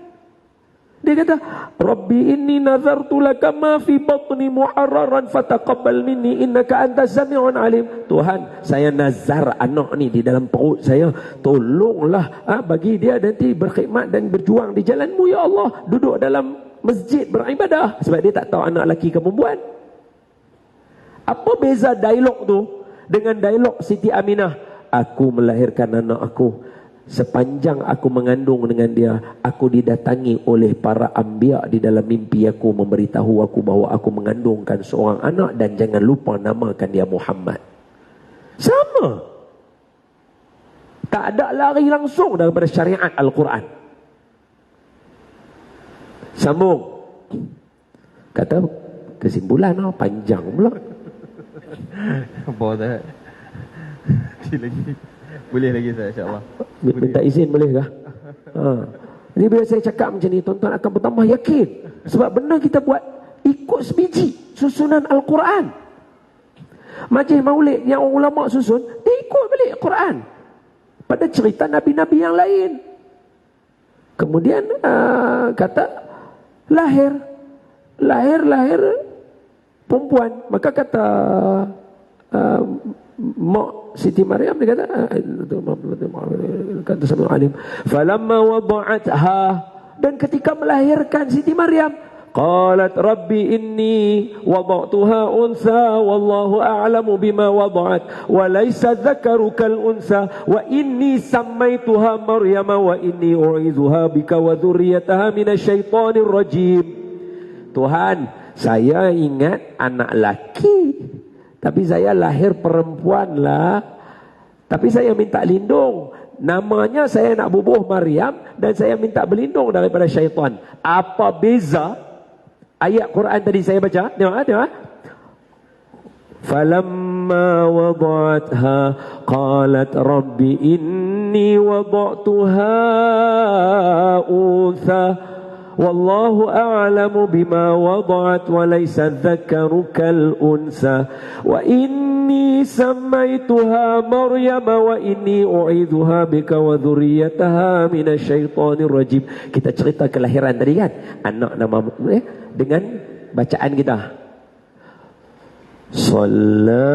Dia kata, Rabbi inni nazartu laka ma fi batni muharraran fataqabbal minni innaka antas sami'un alim. Tuhan, saya nazar anak ni di dalam perut saya, tolonglah bagi dia nanti berkhidmat dan berjuang di jalan-Mu ya Allah, duduk dalam masjid beribadah, sebab dia tak tahu anak lelaki ke perempuan. Apa beza dialog tu dengan dialog Siti Aminah? Aku melahirkan anak aku, sepanjang aku mengandung dengan dia, aku didatangi oleh para anbiya di dalam mimpi aku, memberitahu aku bahawa aku mengandungkan seorang anak dan jangan lupa namakan dia Muhammad. Sama. Tak ada lari langsung daripada syariat Al-Quran. Sambung. Kata kesimpulan panjang pula. Boleh. Lagi. Boleh lagi saya, insya-Allah. Minta izin boleh kah? Jadi bila saya cakap macam ni, tuan-tuan akan bertambah yakin. Sebab benda kita buat ikut sebiji susunan Al-Quran. Majlis maulid yang ulama susun, dia ikut balik Al-Quran pada cerita Nabi-Nabi yang lain. Kemudian kata lahir perempuan. Maka kata mak Siti Maryam, dia kata sama alim, falamma wada'atha, dan ketika melahirkan Siti Maryam, qalat rabbi inni wada'tuha unsa wallahu a'lamu bima wada'at wa laysa dzakaru kal unsa wa inni sammaituha Maryama wa inni u'izuha bika wa dzurriyyataha minasyaitonir rajim. Tuhan, saya ingat anak laki, tapi saya lahir perempuan lah. Tapi saya minta lindung. Namanya saya nak bubuh Maryam dan saya minta berlindung daripada syaitan. Apa beza ayat Quran tadi saya baca? Tengok. Falamma wada'atha qalat rabbi inni wada'tuha untha wallahu a'lamu bima wada'at wa laysa dzakaru kal unsa wa inni sammaituha Maryama wa inni u'idzuha bika wa dzurriyyataha minasyaitonir rajim. Kita cerita kelahiran tadi kan, anak nama dengan bacaan kita. Shalla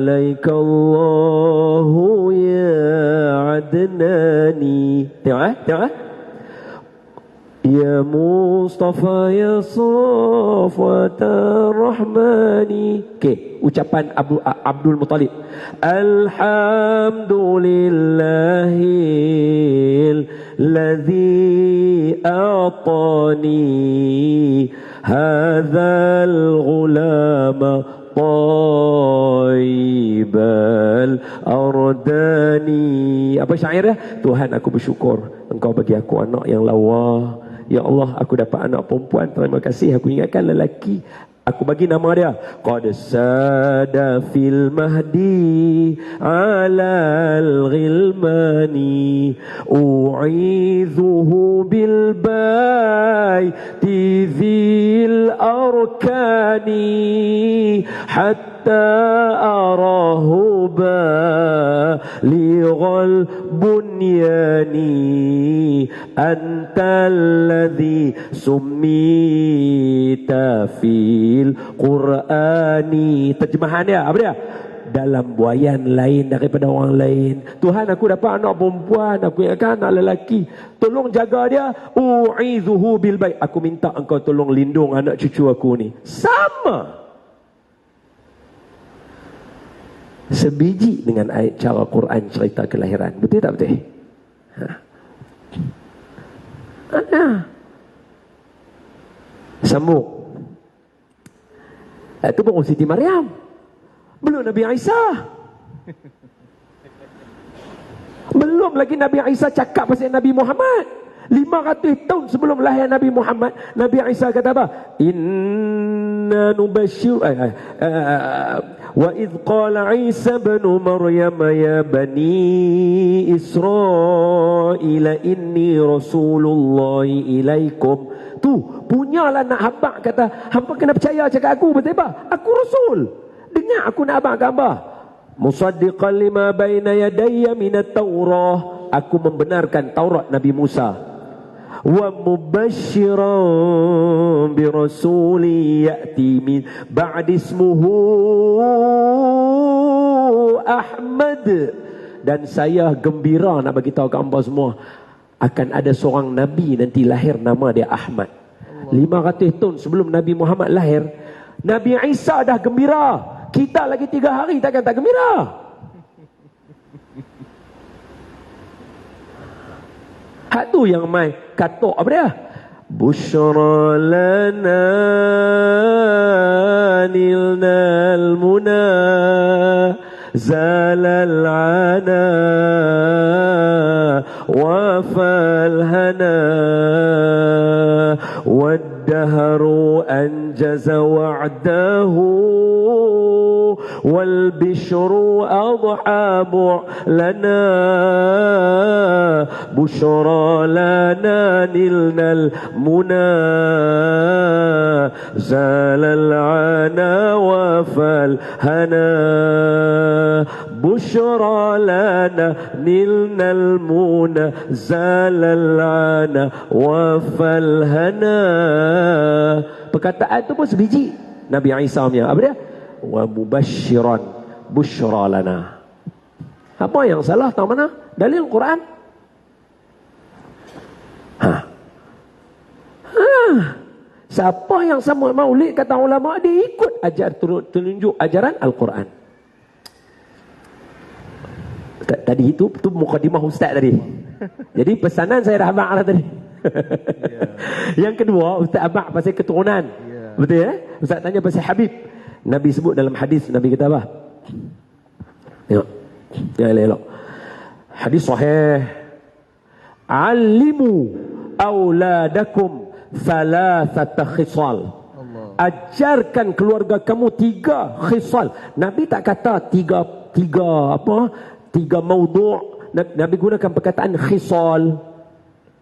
alaika Allahu ya adnani. Tengok. Ya Mustafa ya Safwata Rahmani. Okey, ucapan Abdul Muttalib. Alhamdulillahil ladzi a'tani hadzal ghulama taibal ardani. Apa syair dia? Tuhan, aku bersyukur Engkau bagi aku anak yang lawa. Ya Allah, aku dapat anak perempuan, terima kasih. Aku ingatkan lelaki, aku bagi nama dia. Qad sada fil mahdi alal ghilmani u'idhuhu bil bayti dhil arkani hatta arahu balighal bunyani antal ladzi summita fil Qur'ani. Terjemahan dia apa dia? Dalam buayan lain daripada orang lain. Tuhan, aku dapat anak perempuan, aku ingatkan anak lelaki. Tolong jaga dia. U'izuhu bil bait. Aku minta engkau tolong lindung anak cucu aku ni. Sama. Sebiji dengan ayat cara Quran cerita kelahiran. Betul tak betul? Sambung. Itu baru Siti Maryam. Belum Nabi Isa. Belum lagi Nabi Isa cakap pasal Nabi Muhammad. 500 tahun sebelum lahir Nabi Muhammad, Nabi Isa kata apa? Inna nubashir wa idh qala Isa ibn Maryam ya bani Israel inni rasulullah ilaikum. Tu punyalah nak habaq kata, hampa kena percaya cakap aku, betul tak? Aku rasul. Dengar aku nak abang gambar. Musaddiqan lima baina yadayya minat Taurah. Aku membenarkan Taurat Nabi Musa. Wa mubashiran bi rasuli ya'ti min ba'di ismuhu Ahmad. Dan saya gembira nak bagi tahu kat hangpa semua, akan ada seorang nabi nanti lahir nama dia Ahmad. 500 tahun sebelum Nabi Muhammad lahir, Nabi Isa dah gembira. Kita lagi 3 hari takkan tak gembira. Hak tu yang mai katok apa dia? Bushra lana nilnal muna zalal ana wafal hana waddahru anjaza wa'dahu والبشر أضحى لنا بشرى لنا نلنا المنى زال العنا وفى الهنا بشرى لنا نلنا المنى زال العنا وفى الهنا. Perkataan itu pun sebiji Nabi Isa punya. Apa dia? Wa mubashiran bushra lana. Apa yang salah tahu mana? Dalil Quran. Siapa yang sama maulid kata ulama, dia ikut tunjuk ajaran Al-Quran. Tadi itu mukadimah ustaz tadi. Jadi pesanan saya dah abang lah tadi. Yang kedua, ustaz abang pasal keturunan. Betul ya? Ustaz tanya pasal Habib. Nabi sebut dalam hadis, Nabi kata apa? Tengok. Ya elok. Hadis sahih. Alimu auladakum thalathata khisal. Ajarkan keluarga kamu 3 khisal. Nabi tak kata tiga maudhu'. Nabi gunakan perkataan khisal.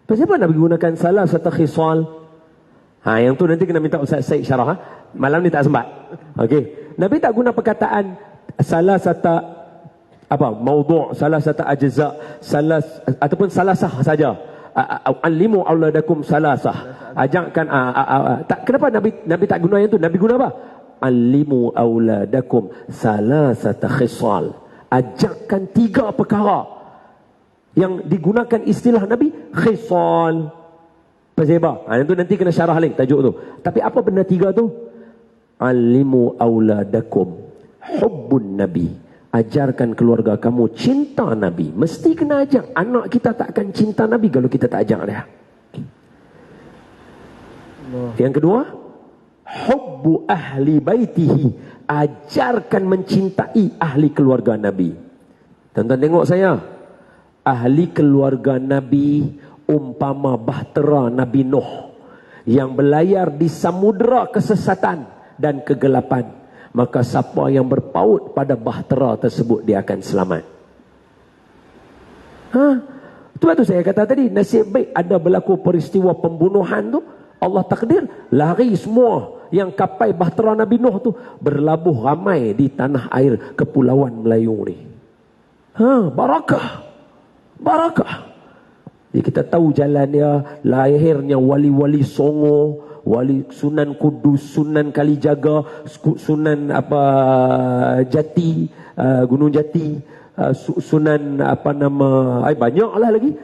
Kenapa Nabi gunakan salah satu khisal? Yang tu nanti kena minta Ustaz Syed syarah. Malam ni tak sempat. Okey. Nabi tak guna perkataan salah satu maudhu', salah satu ajza', ataupun salasah saja. Alimu auladakum salasah. Ajarkan kenapa Nabi tak guna yang tu? Nabi guna apa? Alimu auladakum salasata khisal. Ajarkan 3 perkara. Yang digunakan istilah Nabi khisal. Pasal apa? Yang tu nanti kena syarah lagi tajuk tu. Tapi apa benda 3 tu? Alimu auladakum hubbun Nabi. Ajarkan keluarga kamu cinta Nabi. Mesti kena ajar. Anak kita tak akan cinta Nabi kalau kita tak ajar dia. Yang kedua, hubbu ahli baitihi. Ajarkan mencintai ahli keluarga Nabi. Tuan-tuan tengok saya. Ahli keluarga Nabi umpama bahtera Nabi Nuh yang berlayar di samudera kesesatan dan kegelapan. Maka siapa yang berpaut pada bahtera tersebut, dia akan selamat. Sebab tu saya kata tadi, nasib baik ada berlaku peristiwa pembunuhan tu, Allah takdir lari semua yang kapal bahtera Nabi Nuh tu berlabuh ramai di tanah air kepulauan Melayu ni. Barakah. Jadi kita tahu jalan dia, lahirnya wali-wali Songo, wali Sunan Kudus, Sunan Kalijaga, Sunan Jati, Gunung Jati, Sunan banyaklah lagi.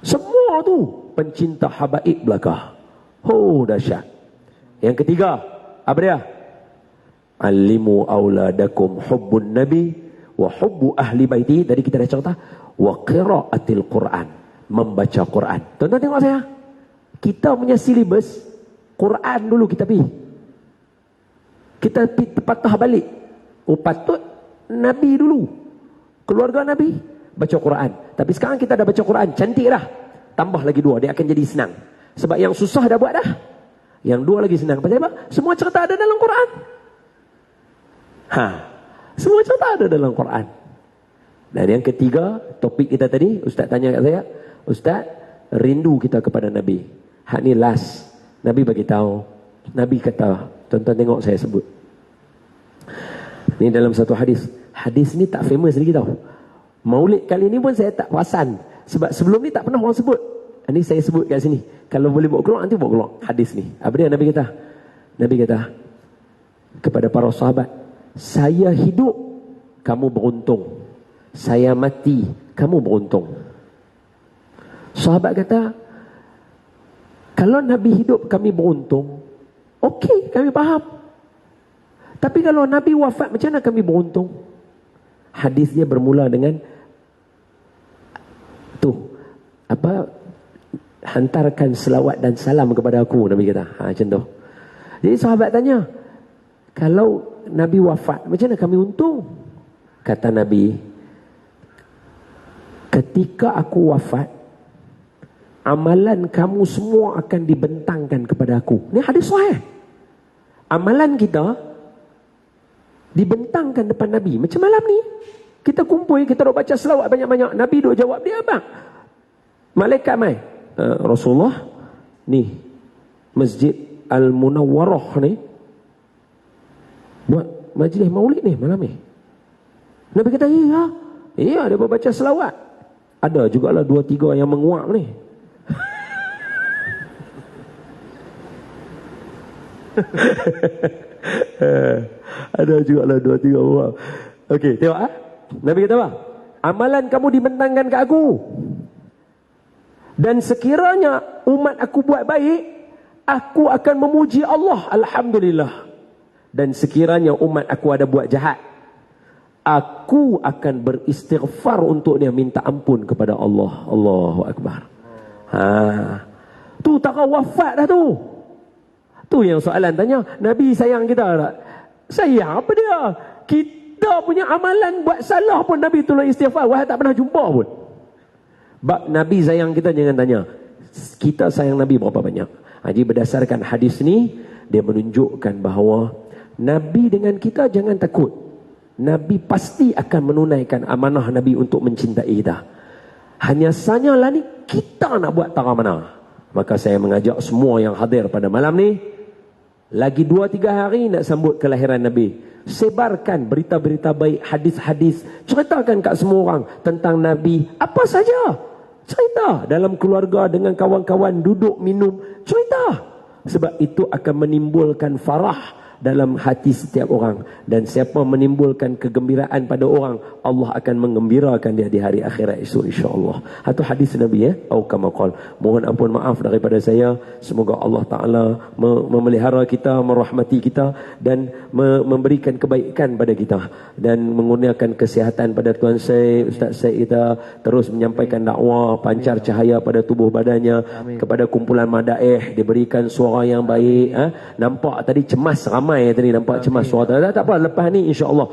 Semua tu pencinta habaib belaka. Oh, dahsyat. Yang ketiga, apa dia? Alimu auladakum hubbun nabi wa hubbu ahli baiti. Tadi kita dah cerita. Wa qiraatil Quran, membaca Quran. Tuan-tuan tengok saya. Kita punya silibus Quran dulu kita pergi. Kita patah balik. Patut Nabi dulu. Keluarga Nabi baca Quran. Tapi sekarang kita dah baca Quran, cantik dah. Tambah lagi 2, dia akan jadi senang. Sebab yang susah dah buat dah. Yang 2 lagi senang. Pasal apa? Semua cerita ada dalam Quran. Semua cerita ada dalam Quran. Dan yang ketiga, topik kita tadi, Ustaz tanya kat saya, Ustaz, rindu kita kepada Nabi. Hak ni last. Nabi bagi tahu. Nabi kata, tuan-tuan tengok saya sebut. Ni dalam satu hadis. Hadis ni tak famous lagi tau. Maulid kali ni pun saya tak perasan. Sebab sebelum ni tak pernah orang sebut. Ini saya sebut kat sini. Kalau boleh buat keluar, nanti buat keluar hadis ni. Apa dia Nabi kata? Nabi kata kepada para sahabat, saya hidup, kamu beruntung. Saya mati, kamu beruntung. Sahabat kata, kalau Nabi hidup kami beruntung, okey, kami faham. Tapi kalau Nabi wafat, macam mana kami beruntung? Hadis dia bermula dengan hantarkan selawat dan salam kepada aku, Nabi kata. Macam tu. Jadi sahabat tanya, kalau Nabi wafat, macam mana kami untung? Kata Nabi, ketika aku wafat, amalan kamu semua akan dibentangkan kepada aku. Ini hadis sahih. Amalan kita dibentangkan depan Nabi. Macam malam ni, kita kumpul, kita duk baca selawat banyak-banyak. Nabi duk jawab dia apa? Malaikat mai. Rasulullah, ni Masjid Al-Munawwarah ni buat majlis maulid ni malam ni. Nabi kata, iya, dia baca selawat. Ada jugalah 2-3 yang menguap ni. Ada jugalah 2-3 menguap. Okey, tengok Nabi kata apa? Amalan kamu dibentangkan ke aku. Dan sekiranya umat aku buat baik, aku akan memuji Allah, alhamdulillah. Dan sekiranya umat aku ada buat jahat, aku akan beristighfar untuk dia, minta ampun kepada Allah. Allahu Akbar. Tu tak wafat dah tu. Tu yang soalan tanya, Nabi sayang kita tak? Sayang apa dia? Kita punya amalan buat salah pun Nabi tolong istighfar, wahai tak pernah jumpa pun. Bab Nabi sayang kita, jangan tanya kita sayang Nabi berapa banyak. Jadi berdasarkan hadis ni, dia menunjukkan bahawa Nabi dengan kita jangan takut. Nabi pasti akan menunaikan amanah Nabi untuk mencintai kita. Hanya sanyalah ni kita nak buat tara mana. Maka saya mengajak semua yang hadir pada malam ni, lagi 2-3 hari nak sambut kelahiran Nabi, sebarkan berita-berita baik, hadis-hadis, ceritakan kat semua orang tentang Nabi. Apa saja, cerita dalam keluarga, dengan kawan-kawan, duduk minum, cerita. Sebab itu akan menimbulkan farah dalam hati setiap orang. Dan siapa menimbulkan kegembiraan pada orang, Allah akan menggembirakan dia di hari akhirat esok, insya-Allah. Itu hadis Nabi atau kama qala. Mohon ampun maaf daripada saya. Semoga Allah Taala memelihara kita, merahmati kita dan memberikan kebaikan pada kita, dan mengurniakan kesihatan pada Tuan Syekh, Ustaz Syekh kita, terus menyampaikan dakwah, pancar cahaya pada tubuh badannya. Amin. Kepada kumpulan madaih diberikan suara yang baik. Nampak tadi cemas, ramai tadi nampak cemas suara. Tak apa, lepas ni insya-Allah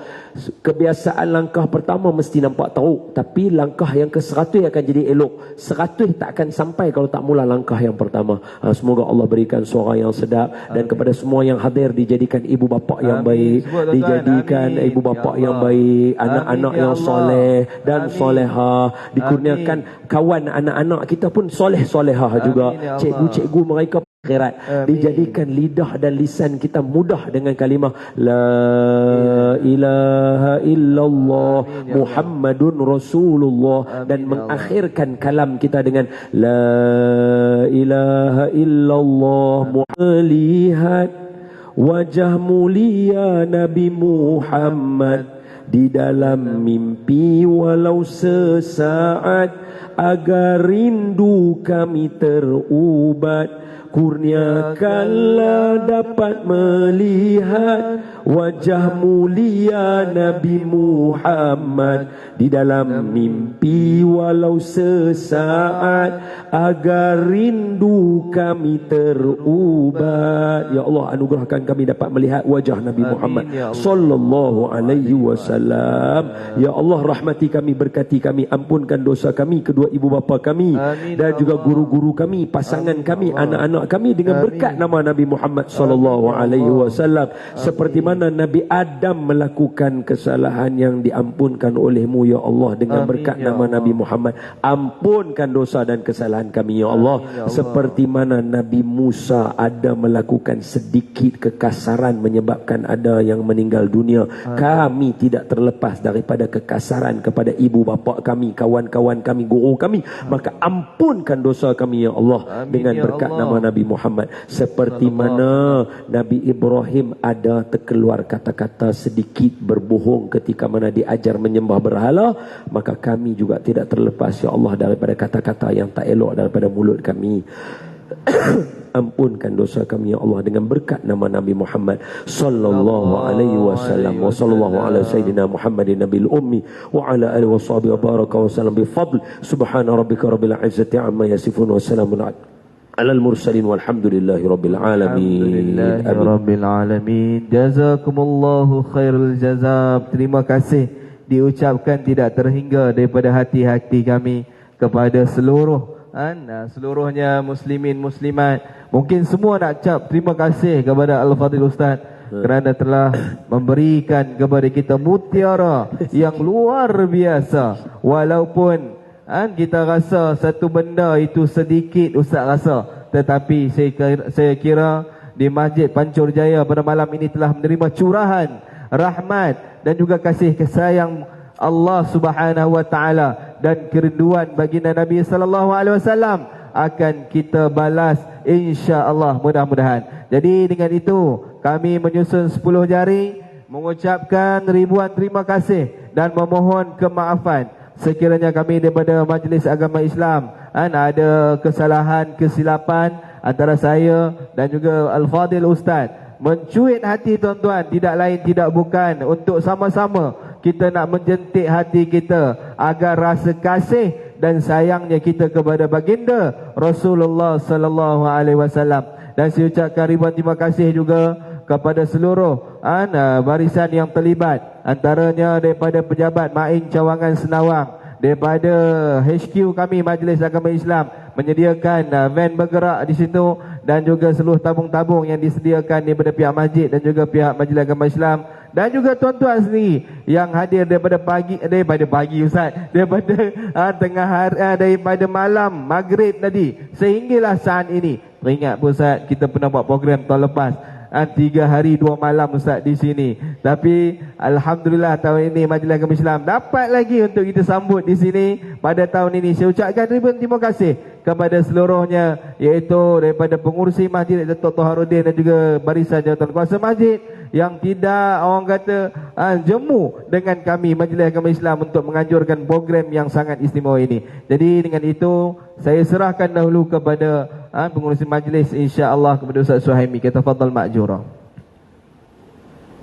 kebiasaan langkah pertama mesti nampak teruk, tapi langkah yang ke-100 akan jadi elok. 100 tak akan sampai kalau tak mula langkah yang pertama. Semoga Allah berikan suara yang sedap. Dan kepada semua yang hadir, dijadikan ibu bapa yang baik, dijadikan ibu bapa yang baik, anak-anak yang soleh dan soleha, dikurniakan kawan anak-anak kita pun soleh-solehah juga. Cikgu-cikgu mereka akhirat. Dijadikan lidah dan lisan kita mudah dengan kalimah La ilaha illallah Muhammadun Rasulullah. Dan mengakhirkan kalam kita dengan La ilaha illallah. Melihat wajah mulia Nabi Muhammad di dalam mimpi walau sesaat, agar rindu kami terubat. Kurniakanlah dapat melihat wajah mulia Nabi Muhammad di dalam mimpi walau sesaat, agar rindu kami terubat. Ya Allah, anugerahkan kami dapat melihat wajah Nabi Muhammad sallallahu alaihi wasallam. Ya Allah, rahmati kami, berkati kami, ampunkan dosa kami, kedua ibu bapa kami, dan juga guru-guru kami, pasangan kami, anak-anak kami, dengan berkat nama Nabi Muhammad sallallahu alaihi wasallam. Seperti mana Nabi Adam melakukan kesalahan yang diampunkan oleh-Mu ya Allah, dengan berkat nama Nabi Muhammad, ampunkan dosa dan kesalahan kami ya Allah. Seperti mana Nabi Musa ada melakukan sedikit kekasaran menyebabkan ada yang meninggal dunia, kami tidak terlepas daripada kekasaran kepada ibu bapa kami, kawan-kawan kami, guru kami, maka ampunkan dosa kami ya Allah dengan berkat nama Nabi Muhammad. Seperti mana Nabi Ibrahim ada terkeluar kata-kata sedikit berbohong ketika mana diajar menyembah berhala, maka kami juga tidak terlepas ya Allah daripada kata-kata yang tak elok daripada mulut kami. Ampunkan dosa kami ya Allah dengan berkat nama Nabi Muhammad sallallahu alaihi wasallam. Wa sallallahu ala sayyidina Muhammadin nabiyil ummi wa ala alihi washabihi wa baraka wa sallam bi fadl subhana rabbika rabbil izzati amma yasifun wa salamun alal mursalin walhamdulillahi rabbil alamin. Alhamdulillahi rabbil alamin. Jazakumullahu khairul jazab. Terima kasih diucapkan tidak terhingga daripada hati-hati kami kepada seluruhnya muslimin muslimat. Mungkin semua nak ucap terima kasih kepada Al-Fadhil Ustaz kerana telah memberikan kepada kita mutiara yang luar biasa. Walaupun kita rasa satu benda itu sedikit, Ustaz rasa, tetapi saya kira di Masjid Pancur Jaya pada malam ini telah menerima curahan rahmat dan juga kasih sayang Allah Subhanahu wa taala dan kerinduan baginda Nabi sallallahu alaihi wasallam akan kita balas insya-Allah, mudah-mudahan. Jadi dengan itu kami menyusun 10 jari mengucapkan ribuan terima kasih dan memohon kemaafan sekiranya kami daripada Majlis Agama Islam ada kesalahan, kesilapan antara saya dan juga Al-Fadhil Ustaz. Mencuit hati tuan-tuan, tidak lain tidak bukan untuk sama-sama kita nak menjentik hati kita agar rasa kasih dan sayangnya kita kepada baginda Rasulullah sallallahu alaihi wasallam. Dan saya ucapkan ribuan terima kasih juga kepada seluruh barisan yang terlibat, antaranya daripada pejabat Main Cawangan Senawang, daripada HQ kami Majlis Agama Islam menyediakan van bergerak di situ, dan juga seluruh tabung-tabung yang disediakan daripada pihak masjid dan juga pihak Majlis Agama Islam, dan juga tuan-tuan sendiri yang hadir daripada pagi Ustaz, daripada tengah hari, daripada malam maghrib tadi sehinggalah saat ini. Teringat pun Ustaz, kita pernah buat program tahun lepas 3 hari 2 malam Ustaz di sini. Tapi alhamdulillah tahun ini Majlis Agama Islam dapat lagi untuk kita sambut di sini pada tahun ini. Saya ucapkan ribuan terima kasih kepada seluruhnya, iaitu daripada pengurusi masjid Datuk Toharuddin dan juga barisan jawatan kuasa masjid yang tidak orang kata jemu dengan kami Majlis Agama Islam untuk menganjurkan program yang sangat istimewa ini. Jadi dengan itu saya serahkan dahulu kepada pengurusi majlis insya-Allah kepada Ustaz Suhaimi. Kita tafadhal ma'jura.